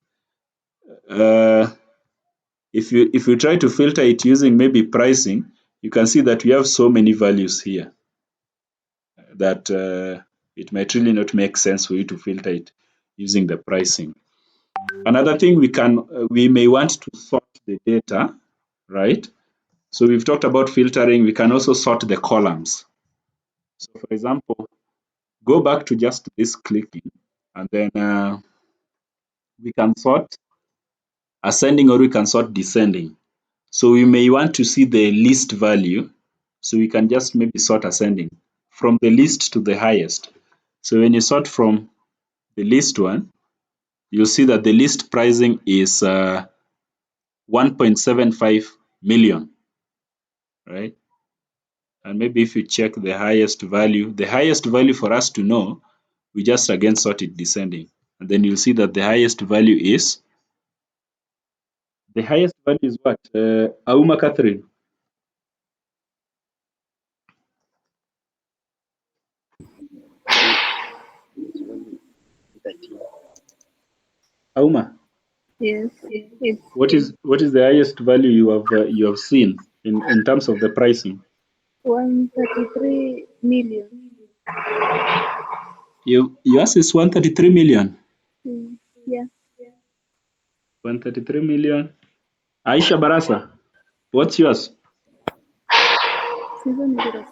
If you try to filter it using maybe pricing, you can see that we have so many values here that it might really not make sense for you to filter it using the pricing. Another thing we may want to sort the data, right? So we've talked about filtering. We can also sort the columns. So for example, go back to just this clicking, and then we can sort ascending or we can sort descending. So we may want to see the least value. So we can just maybe sort ascending from the least to the highest. So when you sort from the least one, you'll see that the least pricing is 1.75 million, right? And maybe if you check the highest value for us to know, we just again sort it descending. And then you'll see that the highest value is what? Auma Catherine. Auma, Yes, it's what is the highest value you have seen in terms of the pricing? 133 million. Yours is 133 million. Yeah. 133 million. Aisha Barasa, what's yours? Season is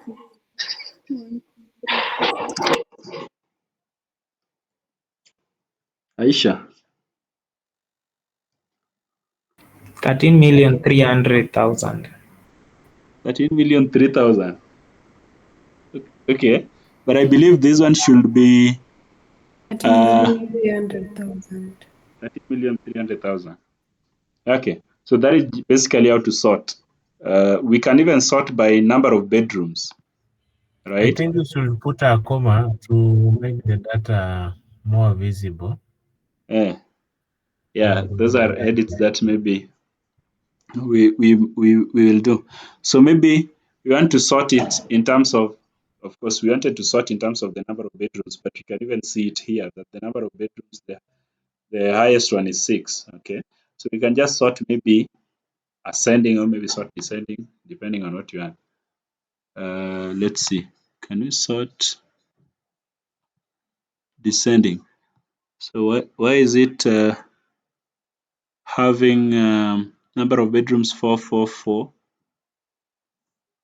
Aisha. 13,300,000. 13,300,000. Okay, but I believe this one should be 13,300,000. 13,300,000. Okay, so that is basically how to sort. We can even sort by number of bedrooms, I right? think you should put a comma to make the data more visible. Yeah, those are edits that maybe we will do. So maybe we want to sort it in terms of course, we wanted to sort in terms of the number of bedrooms, but you can even see it here that the number of bedrooms there, the highest one is 6. Okay, so we can just sort maybe ascending or maybe sort descending, depending on what you want. Let's see, can we sort descending? So why is it having number of bedrooms 444?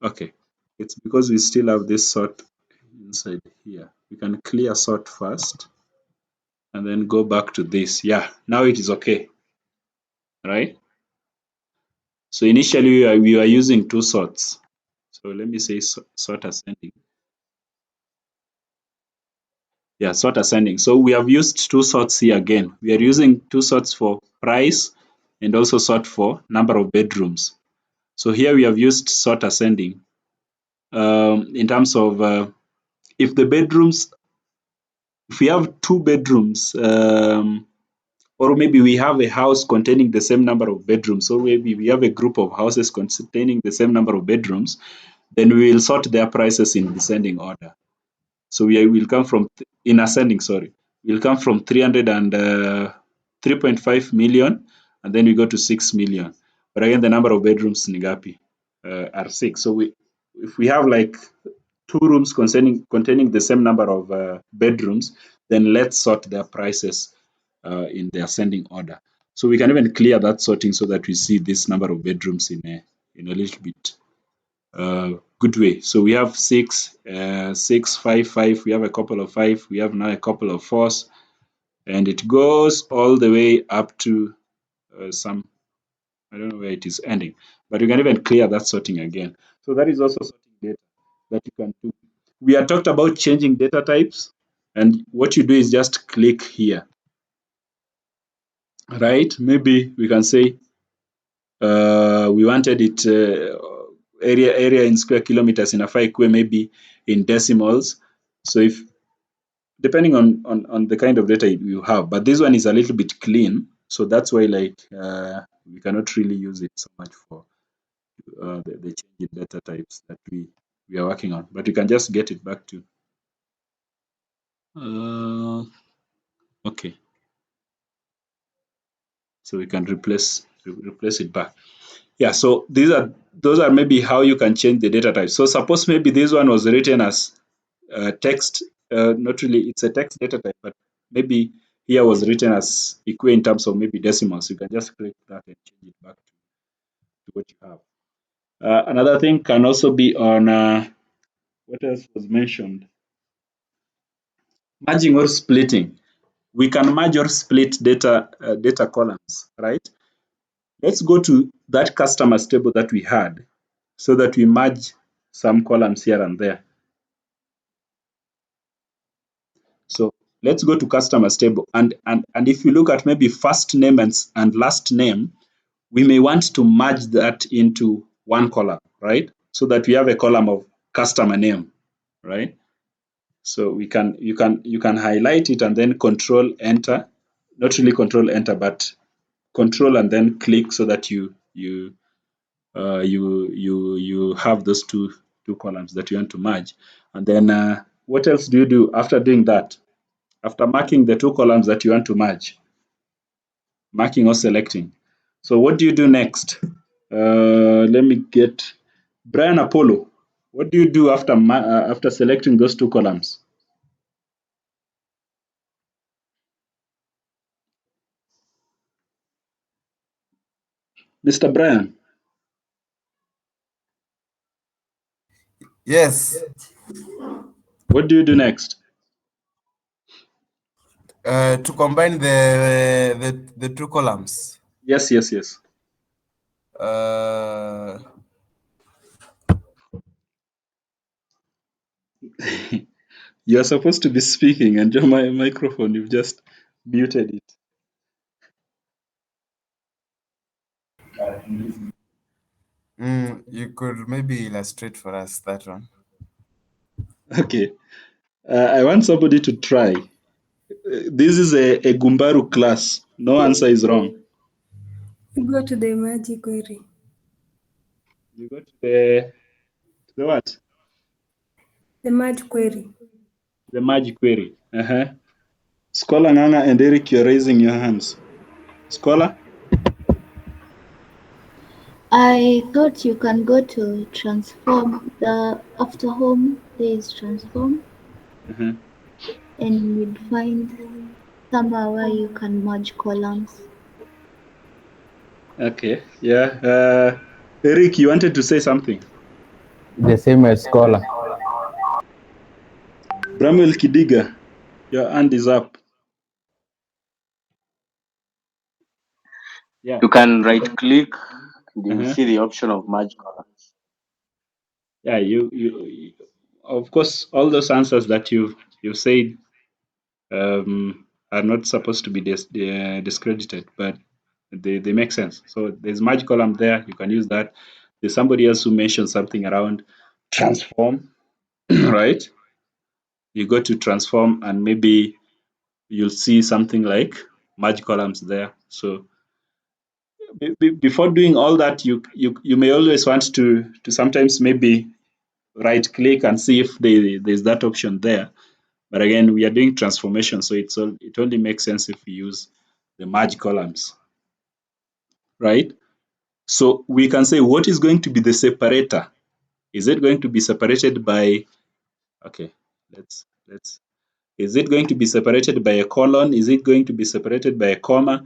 Okay, it's because we still have this sort inside here. We can clear sort first and then go back to this. Yeah, now it is okay, right? So initially we were using 2 sorts. So let me say sort ascending. Yeah, sort ascending. So we have used 2 sorts here again. We are using 2 sorts for price and also sort for number of bedrooms. So here we have used sort ascending in terms of if the bedrooms, if we have 2 bedrooms, or maybe we have a house containing the same number of bedrooms, so maybe we have a group of houses containing the same number of bedrooms, then we will sort their prices in descending order. So we will come from in ascending, sorry, we'll come from 3.5 million, and then we go to 6 million. But again, the number of bedrooms in Ngapi are 6. So if we have like 2 rooms containing the same number of bedrooms, then let's sort their prices in the ascending order. So we can even clear that sorting so that we see this number of bedrooms in a little bit good way. So we have 6, 6, 5, 5. We have a couple of 5. We have now a couple of 4s, and it goes all the way up to some. I don't know where it is ending, but you can even clear that sorting again. So that is also sorting data that you can do. We had talked about changing data types, and what you do is just click here, right? Maybe we can say we wanted it area in square kilometers inafaa ikuwe maybe in decimals. So if depending on the kind of data you have, but this one is a little bit clean, so that's why like we cannot really use it so much for the change in data types that we are working on, but you can just get it back to okay, so we can replace it back. Yeah, so those are maybe how you can change the data type. So suppose maybe this one was written as text, not really, it's a text data type, but maybe here was written as equa in terms of maybe decimals. You can just click that and change it back to what you have. Another thing can also be on what else was mentioned? Merging or splitting. We can merge or split data columns, right? Let's go to that customers table that we had so that we merge some columns here and there. So let's go to customers table, and if you look at maybe first name and last name, we may want to merge that into one column, right? So that we have a column of customer name, right? So you can highlight it and then control enter, not really control enter, but control and then click so that you have those two columns that you want to merge. And then what else do you do after doing that? After marking the 2 columns that you want to merge, marking or selecting. So what do you do next? Let me get Brian Apollo. What do you do after selecting those 2 columns? Mr. Brian. Yes. What do you do next? To combine the 2 columns. Yes. You're supposed to be speaking, and your microphone, you've just muted it. You could maybe illustrate for us that one. Okay. I want somebody to try. This is a Gumbaru class. No answer is wrong. You go to the magic query. You go to the what? The merge query. The merge query. Scholar Nganga and Eric, you're raising your hands. Scholar? I thought you can go to transform. After home, there is transform. And you'd find somewhere where you can merge columns. Okay. Yeah. Eric, you wanted to say something? The same as Scholar. Bramwell Kidiga, your hand is up. Yeah. You can right click and you see the option of merge columns. Yeah, you of course, all those answers that you said are not supposed to be discredited, but they make sense. So there's merge column there. You can use that. There's somebody else who mentioned something around transform, right? You go to transform and maybe you'll see something like merge columns there. So before doing all that, you may always want to sometimes maybe right click and see if there's that option there. But again, we are doing transformation, so it only makes sense if we use the merge columns, right? So we can say, what is going to be the separator? Is it going to be separated by, okay, let's, is it going to be separated by a colon? Is it going to be separated by a comma?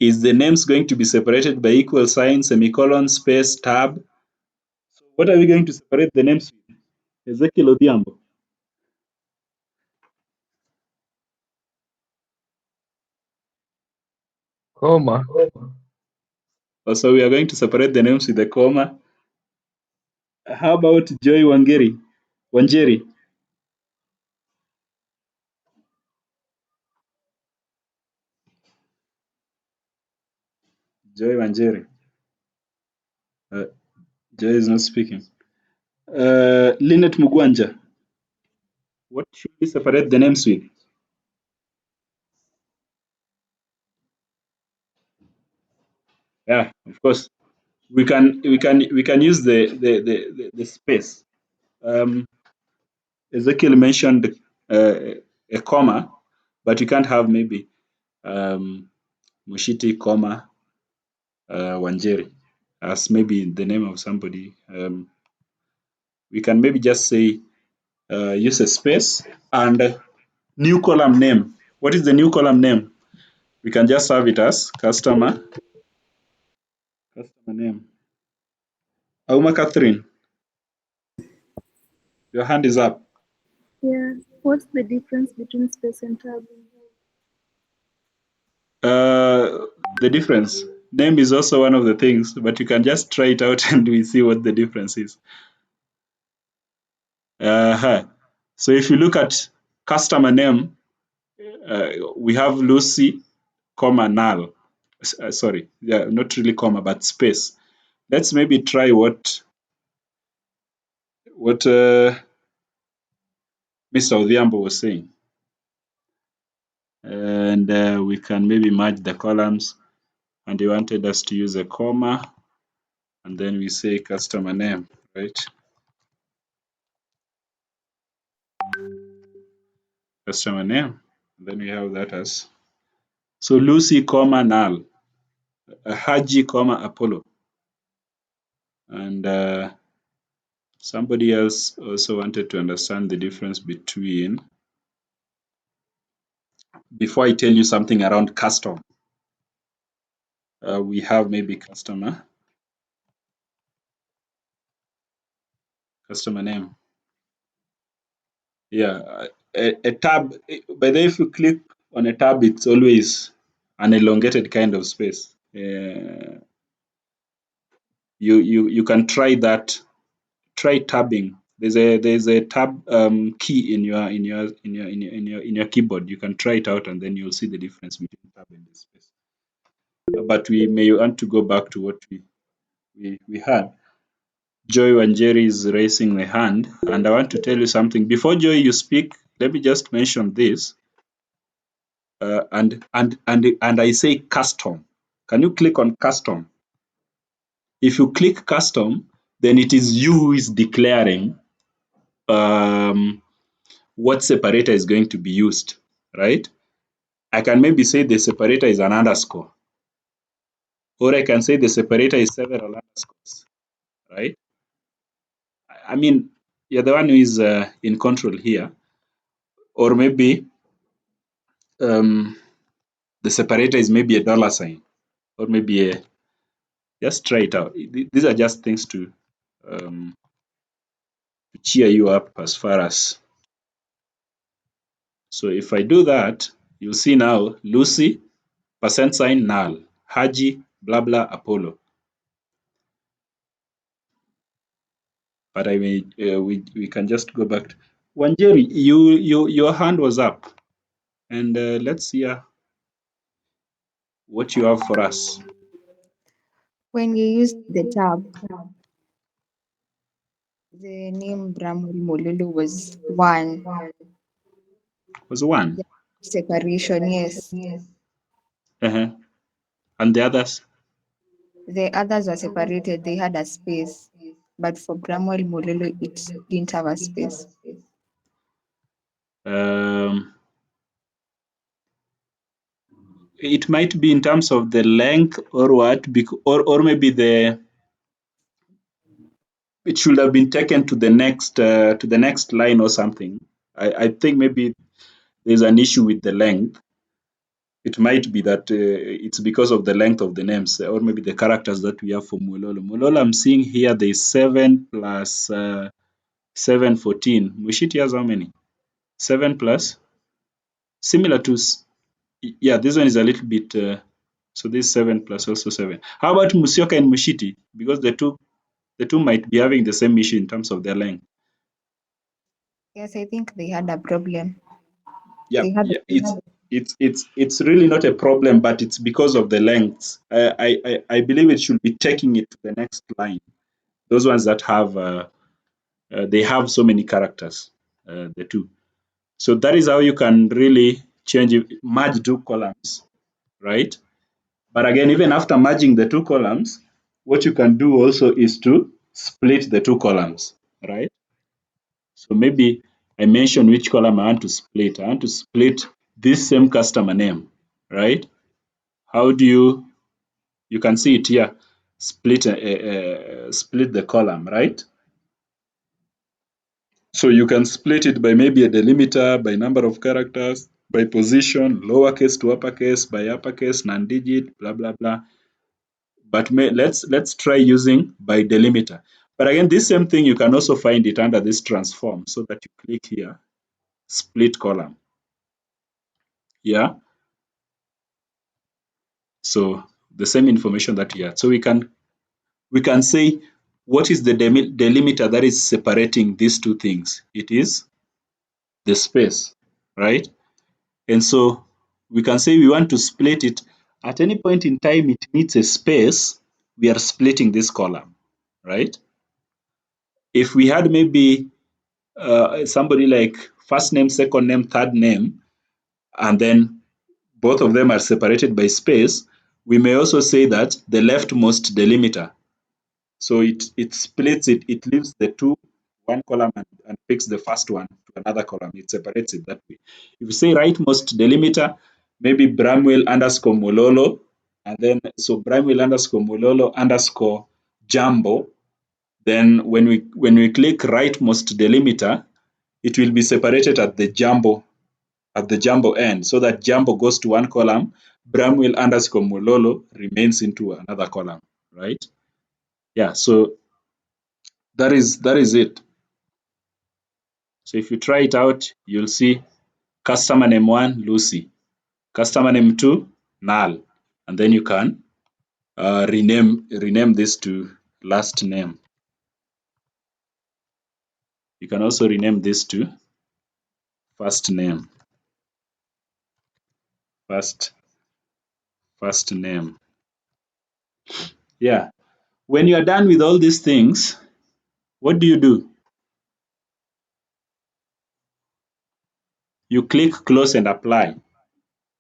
Is the names going to be separated by equal sign, semicolon, space, tab? So what are we going to separate the names with? Ezekiel Odhiambo. Comma. So we are going to separate the names with a comma. How about Joy Wangeri? Wanjeri? Joy Wanjeri. Joy is not speaking. Lynette Mugwanja. What should we separate the names with? Yeah, of course. We can use the space. Ezekiel mentioned a comma, but you can't have maybe Mushiti, comma, Wanjeri as maybe the name of somebody. We can maybe just say use a space and new column name. What is the new column name? We can just have it as customer name. Auma Catherine, your hand is up. Yeah. What's the difference between space and tab? The difference. Name is also one of the things, but you can just try it out and we see what the difference is. So if you look at customer name, we have Lucy, comma, null. Sorry, yeah, not really comma, but space. Let's maybe try what Mr. Odhiambo was saying. And we can maybe merge the columns, and he wanted us to use a comma, and then we say customer name, right? Customer name, then we have that as, so Lucy, comma, null, Haji, comma, Apollo. And somebody else also wanted to understand the difference between, before I tell you something around custom, we have maybe customer name. Yeah, a tab, by the way, if you click on a tab, it's always an elongated kind of space. you can try that. Try tabbing. There's a tab key in your keyboard. You can try it out, and then you'll see the difference between tab and the space. But we may want to go back to what we had. Joy Wanjeri is raising the hand, and I want to tell you something. Before Joy, you speak, let me just mention this. And I say custom. Can you click on custom? If you click custom, then it is you who is declaring what separator is going to be used, right? I can maybe say the separator is an underscore, or I can say the separator is several underscores, right? I mean, you're the one who is in control here, or maybe the separator is maybe a dollar sign, or maybe a, just try it out. These are just things to cheer you up as far as. So if I do that, you'll see now Lucy, %, null, Haji, blah, blah, Apollo. But I may, we can just go back to Wanjeri, your hand was up, and let's hear what you have for us. When you use the tab, the name Bramwell Mololo was 1. Was 1? Separation, yes. Uh-huh. And the others? The others were separated, they had a space. But for Bramwell Mololo, it didn't have a space. It might be in terms of the length or what, or maybe it should have been taken to the next line or something. I think maybe there's an issue with the length. It might be that it's because of the length of the names, or maybe the characters that we have for Mulolo. Mulolo, I'm seeing here there's 7 plus 7, 14. Mushiti has how many? 7 plus? Similar to, yeah, this one is a little bit, so this 7 plus also 7. How about Musyoka and Mushiti? Because the two might be having the same issue in terms of their length. Yes, I think they had a problem. Yeah, They had it's really not a problem, but it's because of the lengths. I believe it should be taking it to the next line. Those ones that have they have so many characters, the two. So that is how you can really merge two columns, right? But again, even after merging the two columns, what you can do also is to split the two columns, right? So maybe I mention which column I want to split. I want to split this same customer name, right? How do you can see it here, split the column, right? So you can split it by maybe a delimiter, by number of characters, by position, lowercase to uppercase, by uppercase, non-digit, blah, blah, blah. But let's try using by delimiter. But again, this same thing, you can also find it under this transform, so that you click here, split column. Yeah. So the same information that we had. So we can say, what is the delimiter that is separating these two things? It is the space, right? And so we can say we want to split it. At any point in time, it needs a space. We are splitting this column, right? If we had maybe somebody like first name, second name, third name, and then both of them are separated by space, we may also say that the leftmost delimiter. So it splits it, it leaves the two, one column, and picks the first one to another column. It separates it that way. If you say rightmost delimiter, maybe Bramwell underscore Mololo, and then so Bramwell underscore Mololo underscore Jambo, then when we click rightmost delimiter, it will be separated at the Jambo end, so that Jambo goes to one column, Bramwell underscore Mololo remains into another column, right? Yeah, so that is it. So if you try it out, you'll see customer name 1, Lucy, customer name 2, null, and then you can rename this to last name. You can also rename this to first name. First name. Yeah. When you are done with all these things, what do? You click close and apply,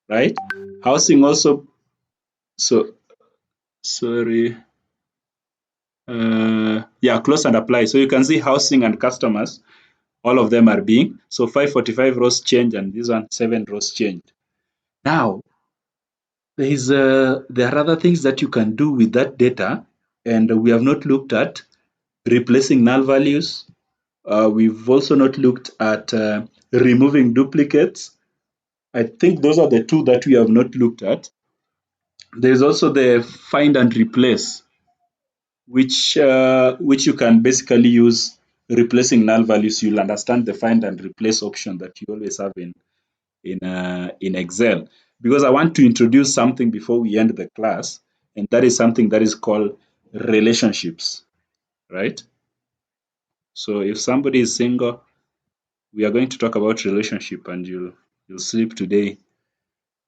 right? Housing also, so sorry. Yeah, close and apply. So you can see housing and customers, all of them are being, so 545 rows change and this one 7 rows changed. Now, there are other things that you can do with that data, and we have not looked at replacing null values. We've also not looked at removing duplicates. I think those are the two that we have not looked at. There's also the find and replace, which you can basically use replacing null values. You'll understand the find and replace option that you always have in Excel. Because I want to introduce something before we end the class, and that is something that is called relationships, right? So if somebody is single, we are going to talk about relationship, and you'll sleep today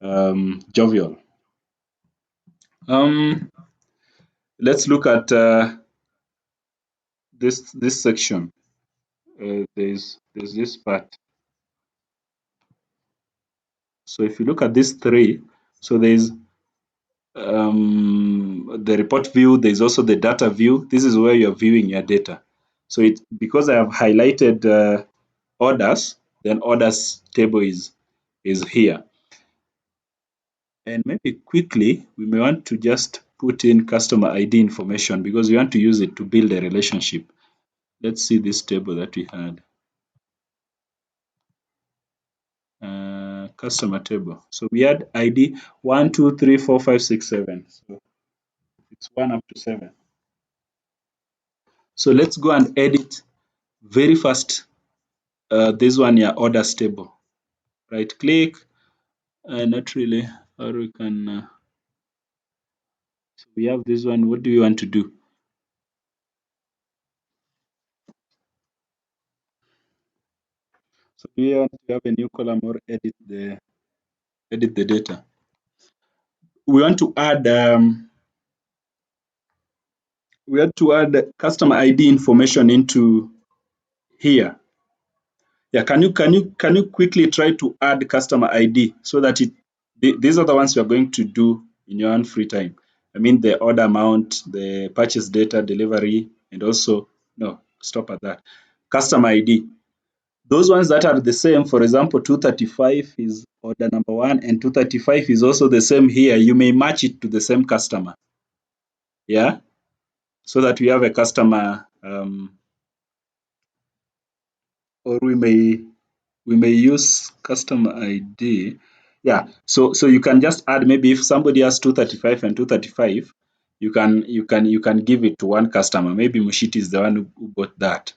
jovial. Let's look at this section. There's this part. So if you look at these three, so there's the report view, there's also the data view. This is where you're viewing your data. So because I have highlighted orders, then orders table is here. And maybe quickly, we may want to just put in customer ID information because we want to use it to build a relationship. Let's see this table that we had. Customer table. So we had ID 1, 2, 3, 4, 5, 6, 7. So it's 1 up to 7. So let's go and edit very fast this one here, orders table. Right click, not really, or we can, so we have this one. What do you want to do? So we want to have a new column or edit the data. We want to add customer ID information into here. Yeah, can you quickly try to add customer ID so that these are the ones you are going to do in your own free time. I mean the order amount, the purchase data, delivery, and also no, stop at that. Customer ID. Those ones that are the same, for example, 235 is order number 1 and 235 is also the same here. You may match it to the same customer. Yeah, so that we have a customer, or we may use customer ID. Yeah, so you can just add, maybe if somebody has 235 and 235, you can give it to one customer. Maybe Mushiti is the one who bought that.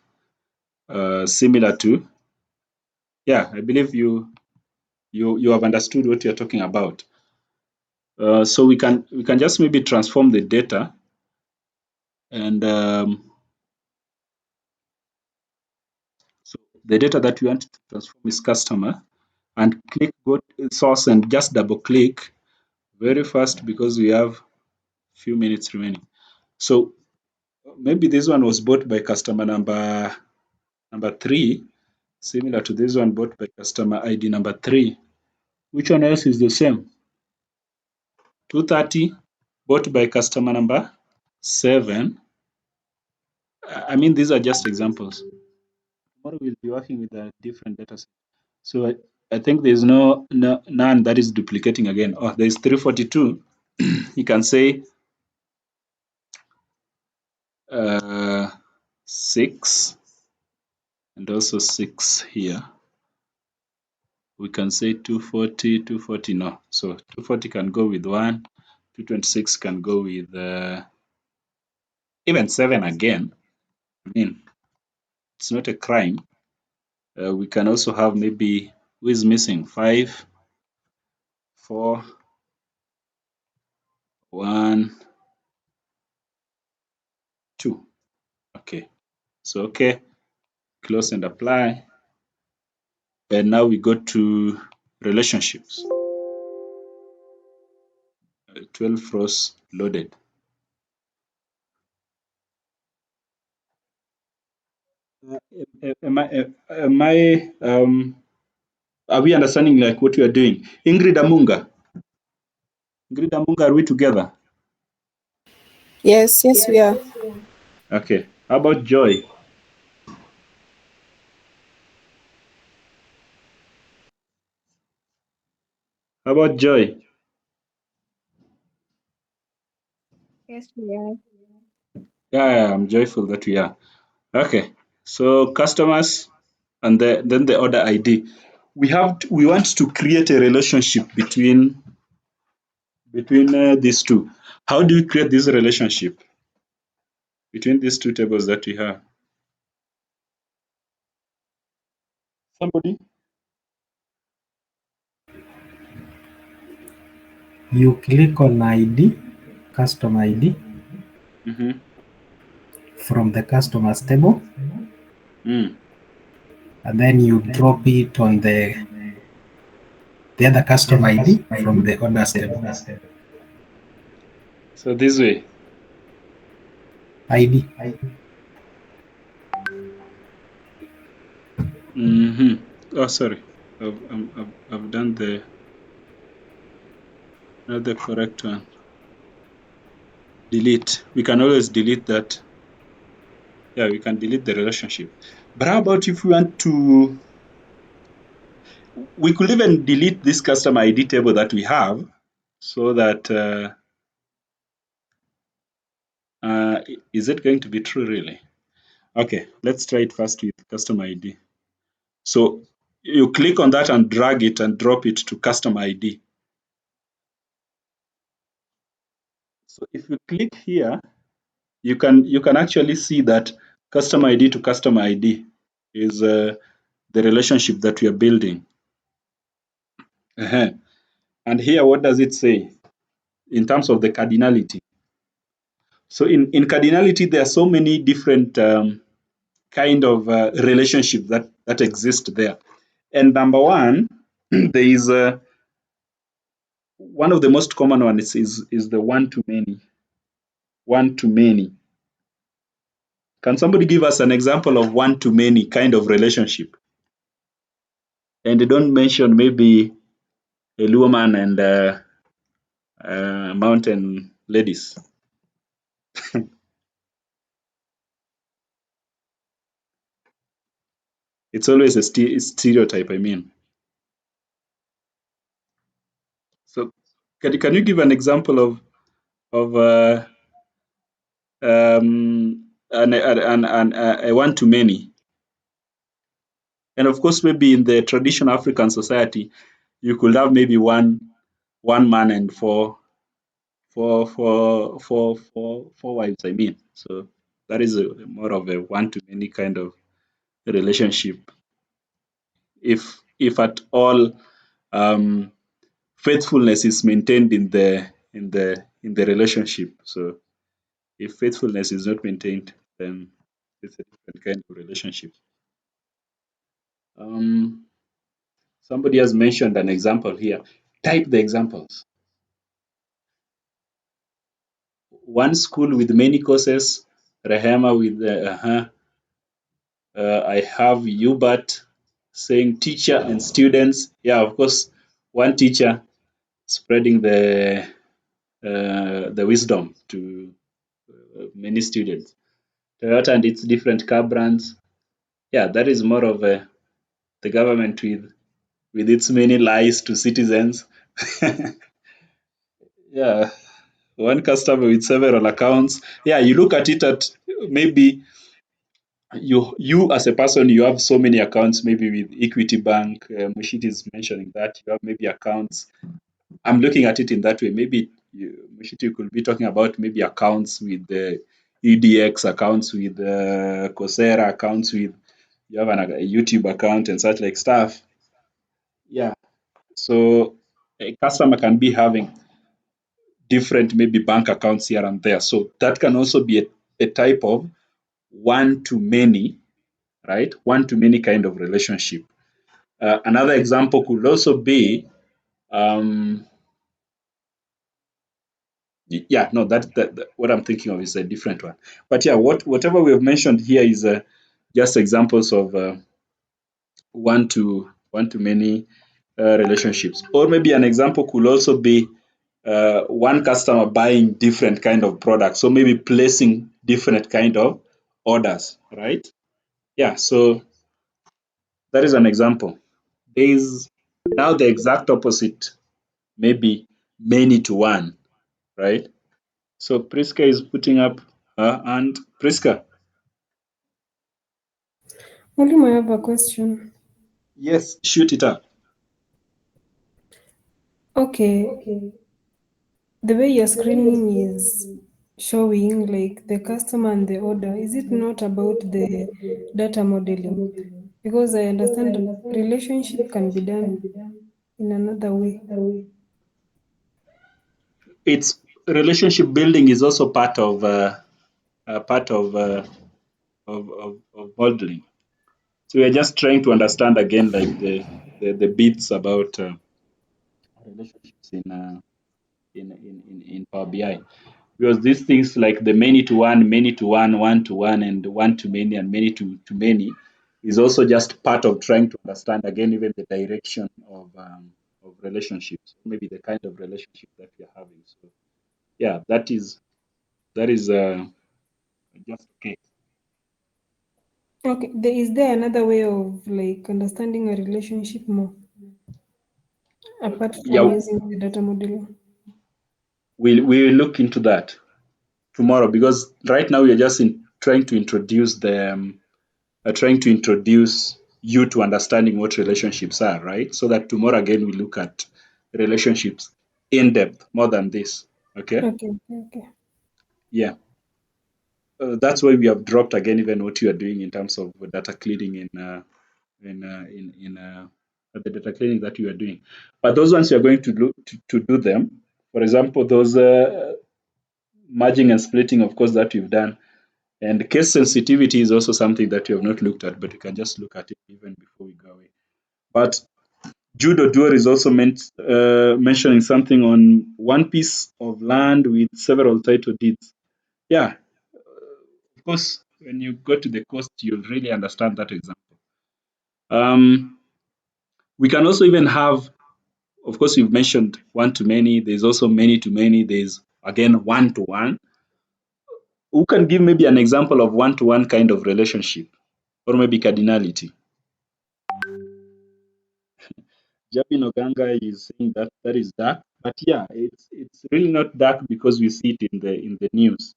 Similar to, yeah, I believe you have understood what you're talking about. So we can just maybe transform the data, and so the data that we want to transform is customer, and click go to source and just double click very fast because we have few minutes remaining. So maybe this one was bought by customer number 3, similar to this one bought by customer ID number 3. Which one else is the same? 230 bought by customer number 7. I mean, these are just examples. Tomorrow we'll be working with a different data set. So I think there's none that is duplicating again. Oh, there's 342. You can say 6 and also 6 here. We can say 240, no. So 240 can go with 1, 226 can go with even 7 again. I mean, it's not a crime. We can also have maybe, who is missing? 5, 4, 1, 2. Okay. So, okay, close and apply. And now we go to relationships. 12 rows loaded. Are we understanding like what we are doing? Ingrid Amunga. Ingrid Amunga, are we together? Yes, we are. Okay. How about Joy? How about Joy? Yes, we are. Yeah, I'm joyful that we are. Okay. So customers and then the order ID. We want to create a relationship between these two. How do we create this relationship between these two tables that we have? Somebody? You click on ID, custom ID, from the customers table, and then you drop it on the other custom ID from the orders table. So this way. ID. Oh, sorry. I've done not the correct one. Delete. We can always delete that. Yeah, we can delete the relationship. But how about if we want to? We could even delete this custom ID table that we have, so that is it going to be true really? Okay, let's try it first with custom ID. So you click on that and drag it and drop it to custom ID. So if you click here, you can actually see that custom ID to custom ID is the relationship that we are building. And here, what does it say in terms of the cardinality? So in cardinality, there are so many different kind of relationship that exist there. And number one, there is one of the most common ones is the one to many. One to many. Can somebody give us an example of one to many kind of relationship? And they don't mention maybe a Luo man and mountain ladies. It's always a stereotype, I mean. So can you give an example of a one to many? And of course, maybe in the traditional African society, you could have maybe one man and four wives, I mean. So that is more of a one to many kind of relationship. If at all faithfulness is maintained in the relationship. So if faithfulness is not maintained, then it's a different kind of relationship. Somebody has mentioned an example here. Type the examples. One school with many courses. Rehema with I have Hubert saying teacher and students. Yeah, of course, one teacher spreading the wisdom to many students. Toyota and its different car brands. Yeah, that is more of the government with its many lies to citizens. Yeah, one customer with several accounts. Yeah, you look at it at maybe you as a person, you have so many accounts, maybe with Equity Bank. Mushit is mentioning that you have maybe accounts. I'm looking at it in that way. Maybe Mushit, you could be talking about maybe accounts with the EDX, accounts with Coursera, accounts with you have a YouTube account and such like stuff. Yeah. So a customer can be having different maybe bank accounts here and there. So that can also be a type of one-to-many, right? One-to-many kind of relationship. Another example could also be, that what I'm thinking of is a different one. But yeah, whatever we have mentioned here is just examples of one-to-many relationships. Or maybe an example could also be one customer buying different kind of products, so maybe placing different kind of orders, right? Yeah, so that is an example. There is now the exact opposite, maybe many to one, right? So Priska is putting up her hand. Priska. Only I have a question. Yes, shoot it up. Okay. The way your screening is showing, like the customer and the order, is it not about the data modeling? Because I understand relationship can be done in another way. It's relationship building is also part of of modeling. So we are just trying to understand again, like the bits about relationships in Power BI, because these things like the many to one, one to one, and one to many, and many to many is also just part of trying to understand again even the direction of relationships, maybe the kind of relationship that we are having. So yeah, that is just okay. Okay, is there another way of like understanding a relationship more apart from Yeah, using the data modeling? we'll look into that tomorrow, because right now we are just trying to introduce you to understanding what relationships are, right? So that tomorrow again we look at relationships in depth more than this. Okay. Okay. Yeah. That's why we have dropped again even what you are doing in terms of data cleaning in the data cleaning that you are doing. But those ones you are going to do them. For example, those merging and splitting, of course, that you've done. And case sensitivity is also something that you have not looked at, but you can just look at it even before we go away. But Judo Duer is also mentioning something on one piece of land with several title deeds. Yeah, of course, when you go to the coast, you'll really understand that example. We can also even have, of course, you've mentioned one to many. There's also many to many. There's again one to one. Who can give maybe an example of one to one kind of relationship, or maybe cardinality? Jabin Oganga is saying that is dark, but yeah, it's really not dark because we see it in the news.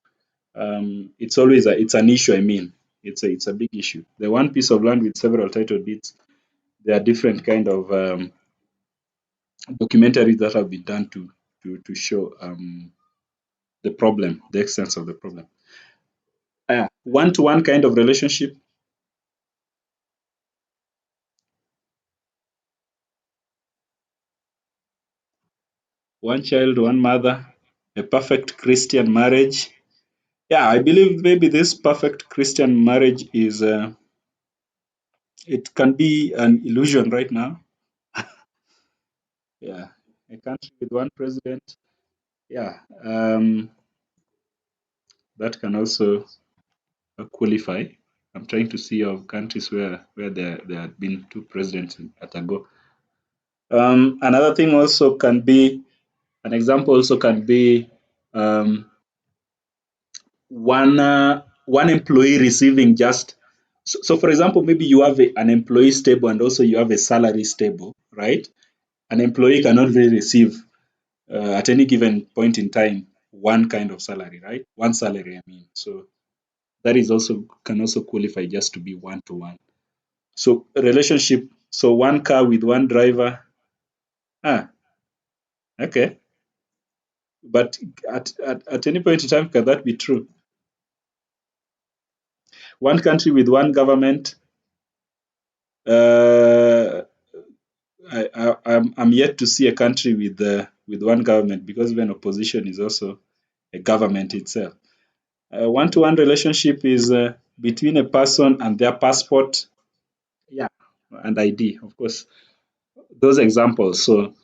It's always it's an issue. I mean, it's a big issue. The one piece of land with several title deeds. There are different kind of documentaries that have been done to show the problem, the extent of the problem. One to one kind of relationship. One child, one mother, a perfect Christian marriage. Yeah, I believe maybe this perfect Christian marriage is it can be an illusion right now. Yeah, a country with one president. Yeah, that can also qualify. I'm trying to see of countries where there have been two presidents at a go. Another thing also can be an example. Also can be one employee receiving just. So, for example, maybe you have an employee stable and also you have a salary stable, right? An employee can only receive at any given point in time one kind of salary, right? One salary, I mean. So that is also can also qualify just to be one to one. So a relationship. So one car with one driver. Okay. But at any point in time, can that be true? One country with one government. I'm yet to see a country with one government, because even opposition is also a government itself. One-to-one relationship is between a person and their passport, yeah, and ID, of course. Those examples. So,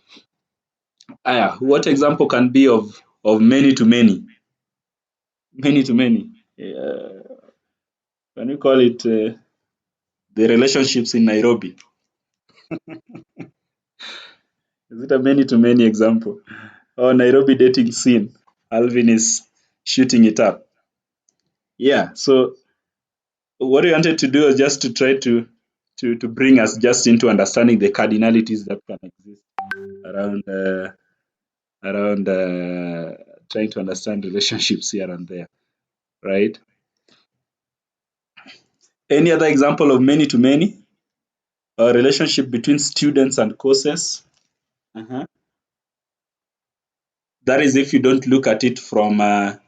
what example can be of many to many? Many to many. Can we call it the relationships in Nairobi? Is it a many to many example? Or Nairobi dating scene? Alvin is shooting it up. Yeah. So what I wanted to do is just to try to bring us just into understanding the cardinalities that can exist around trying to understand relationships here and there, right? Any other example of many to many? A relationship between students and courses? That is if you don't look at it from a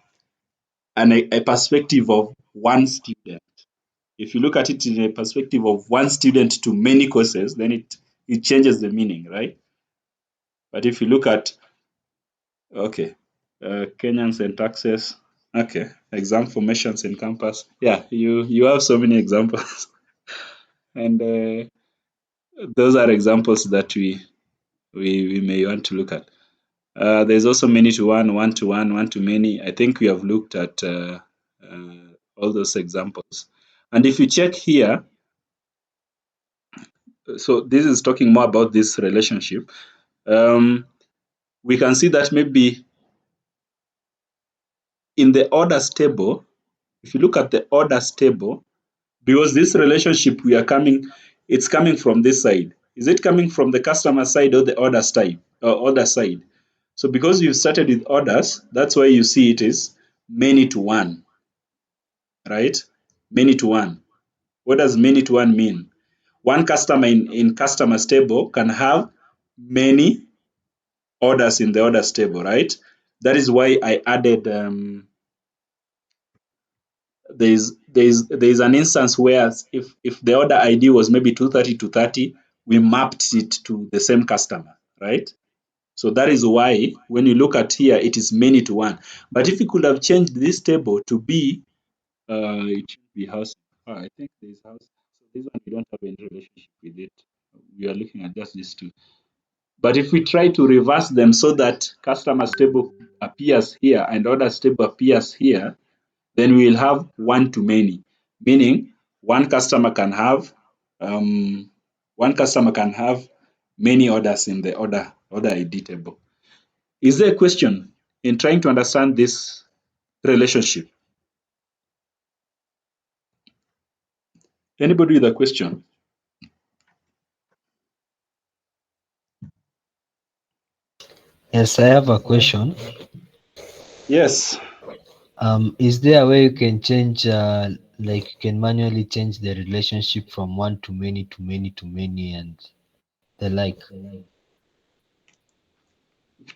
perspective of one student. If you look at it in a perspective of one student to many courses, then it changes the meaning, right? But if you look at, okay, Kenyans and taxes, okay, exam formations in campus. Yeah, you have so many examples. And those are examples that we may want to look at. There's also many to one, one to one, one to many. I think we have looked at all those examples. And if you check here, so this is talking more about this relationship. We can see that maybe in the orders table, if you look at the orders table, because this relationship it's coming from this side. Is it coming from the customer side or the orders type or order side? So because you started with orders, that's why you see it is many to one, right? Many to one. What does many to one mean? One customer in customers table can have many orders in the orders table, right? That is why I added there's an instance where if the order ID was maybe 230 to 30, we mapped it to the same customer, right? So that is why when you look at here, it is many to one. But if you could have changed this table to be, it should be house. I think there's house. So this one we don't have any relationship with it. We are looking at just these two. But if we try to reverse them so that customers table appears here and orders table appears here, then we will have one to many, meaning one customer can have many orders in the order ID table. Is there a question in trying to understand this relationship? Anybody with a question? Yes, I have a question. Yes. Is there a way you can change, like you can manually change the relationship from one to many to many to many and the like?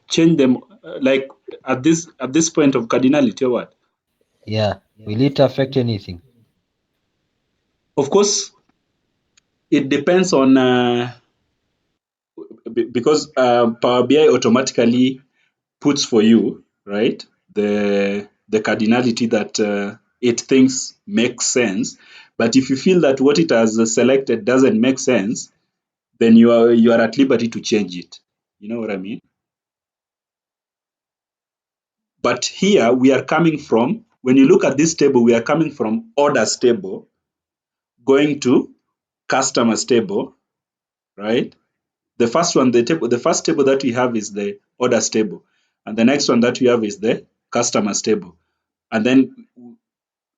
Change them like at this point of cardinality or what? Yeah. Will it affect anything? Of course, it depends on because Power BI automatically puts for you, right, the cardinality that it thinks makes sense. But if you feel that what it has selected doesn't make sense, then you are at liberty to change it. You know what I mean? But here we are coming from, when you look at this table, we are coming from orders table, going to customers table, right? The first table that we have is the orders table, and the next one that we have is the customers table. And then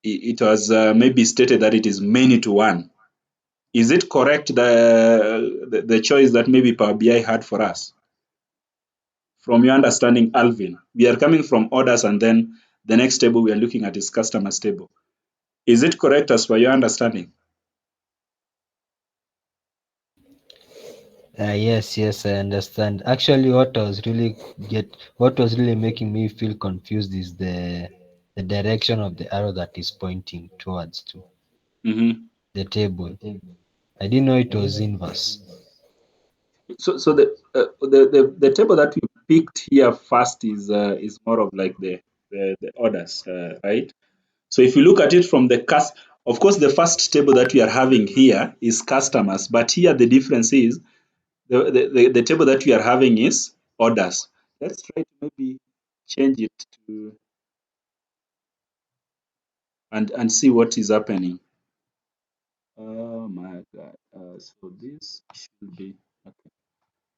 it was maybe stated that it is many to one. Is it correct the choice that maybe Power BI had for us? From your understanding, Alvin, we are coming from orders and then the next table we are looking at is customers table. Is it correct as per your understanding? Yes, I understand. Actually, what was really making me feel confused is the direction of the arrow that is pointing towards to the table. I didn't know it was inverse. So the table that we picked here first is more of like the orders, right? So if you look at it from Of course, the first table that we are having here is customers, but here the difference is the table that we are having is orders. Let's try to maybe change it to and see what is happening. Oh my God. So this should be okay.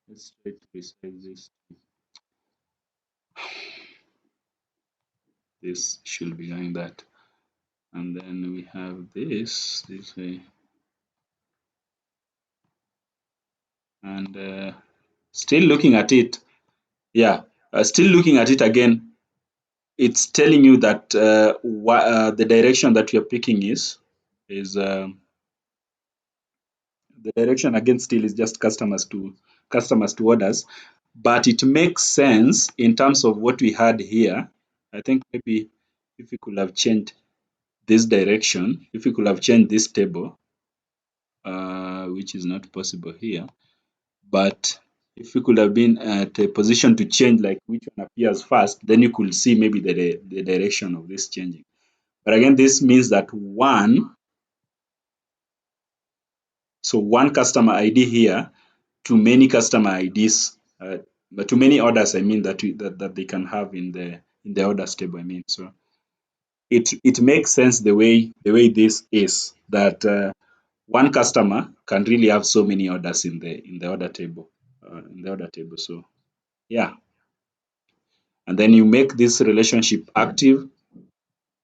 Let's try to resize this. This should be like that. And then we have this way. And still looking at it. Yeah, still looking at it again. It's telling you that the direction that you're picking is the direction again still is just customers to orders, but it makes sense in terms of what we had here. I think maybe if we could have changed this direction, if we could have changed this table, which is not possible here, but if we could have been at a position to change like which one appears first, then you could see maybe the direction of this changing. But again, this means that one customer ID here to many customer IDs, but to many orders, I mean, that they can have in the orders table. I mean, so it makes sense the way this is, that one customer can really have so many orders in the order table, So yeah, and then you make this relationship active.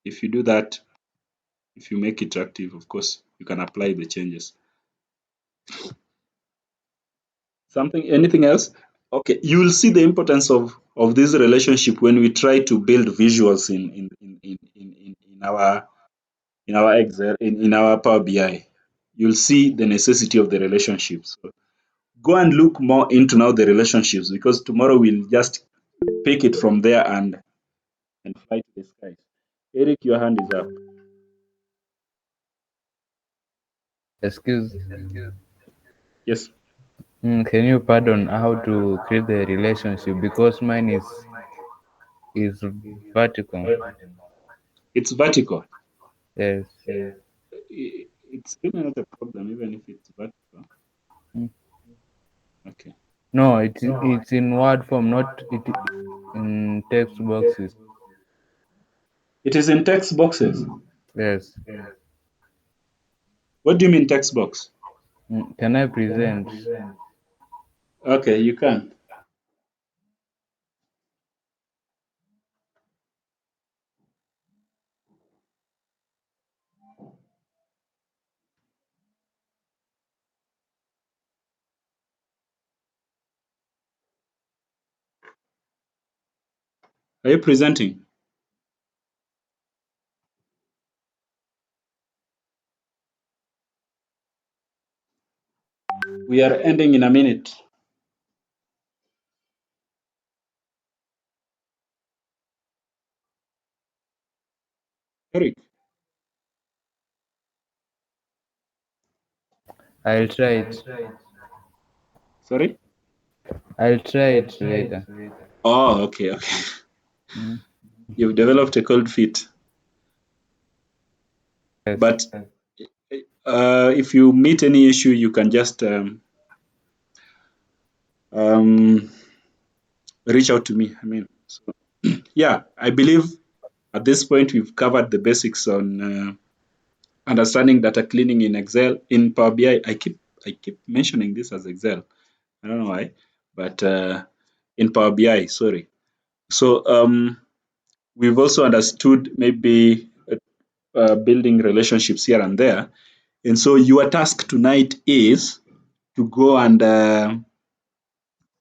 If you do that, if you make it active, of course, you can apply the changes. Anything else? Okay, you will see the importance of this relationship when we try to build visuals in our Excel, in our Power BI. You'll see the necessity of the relationships. So go and look more into now the relationships, because tomorrow we'll just pick it from there and fly to the skies. Eric, your hand is up. Excuse. Yes. Can you pardon how to create the relationship, because mine is vertical. It's vertical. Yes. It's really not a problem, even if it's vertical. Okay. No, it's in word form, not in text boxes. It is in text boxes. Yes. What do you mean text box? Can I present? Okay, you can. Are you presenting? We are ending in a minute. Eric. I'll try it. Sorry? I'll try it later. Oh, okay. You've developed a cold feet. Yes. But if you meet any issue, you can just reach out to me. I mean, so yeah, I believe at this point we've covered the basics on understanding data cleaning in Excel. In Power BI, I keep mentioning this as Excel. I don't know why, but in Power BI, sorry. So we've also understood maybe building relationships here and there. And so your task tonight is to go and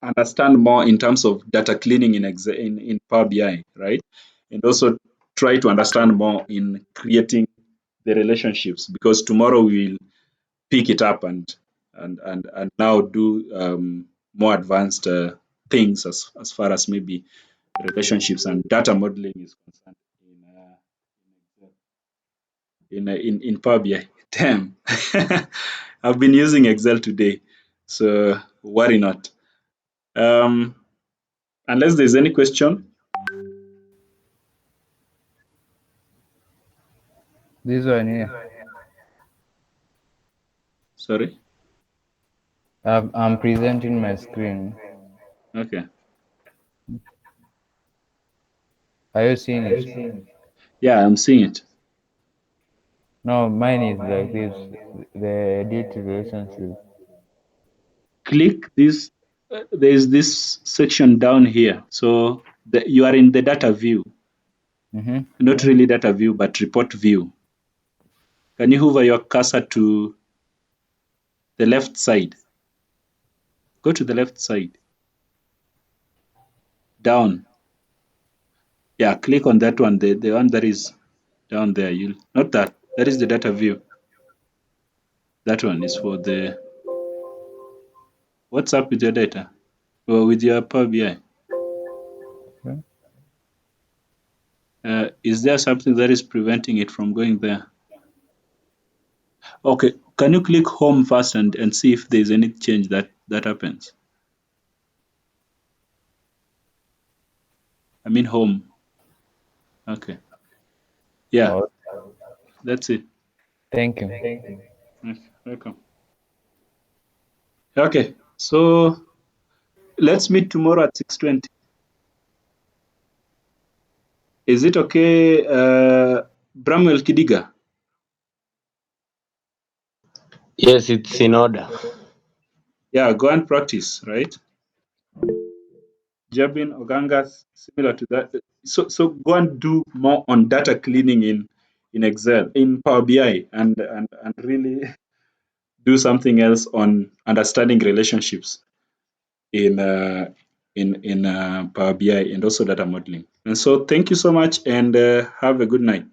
understand more in terms of data cleaning in Power BI, right? And also try to understand more in creating the relationships, because tomorrow we will pick it up and now do more advanced things as far as maybe relationships and data modeling is concerned in Power BI. Damn, I've been using Excel today, so worry not. Unless there's any question. This one here. Sorry? I'm presenting my screen. Okay. Are you seeing it? Yeah, I'm seeing it. No, mine is like this. The edit relationship. Click this. There is this section down here. So you are in the data view. Not really data view, but report view. Can you hover your cursor to the left side? Go to the left side. Down. Yeah, click on that one, the one that is down there. Not that. That is the data view. That one is for the... What's up with your data? Or with your Power BI? Is there something that is preventing it from going there? Okay, can you click home first and see if there's any change that happens? I mean home. Okay. Yeah, that's it. Thank you. Yes, welcome. Okay, so let's meet tomorrow at 6:20. Is it okay, Bramwell Kidiga? Yes, it's in order. Yeah, go and practice, right? Jabin, Ogangas, similar to that. So go and do more on data cleaning in Excel, in Power BI, and really do something else on understanding relationships in Power BI and also data modeling. And so thank you so much, and have a good night.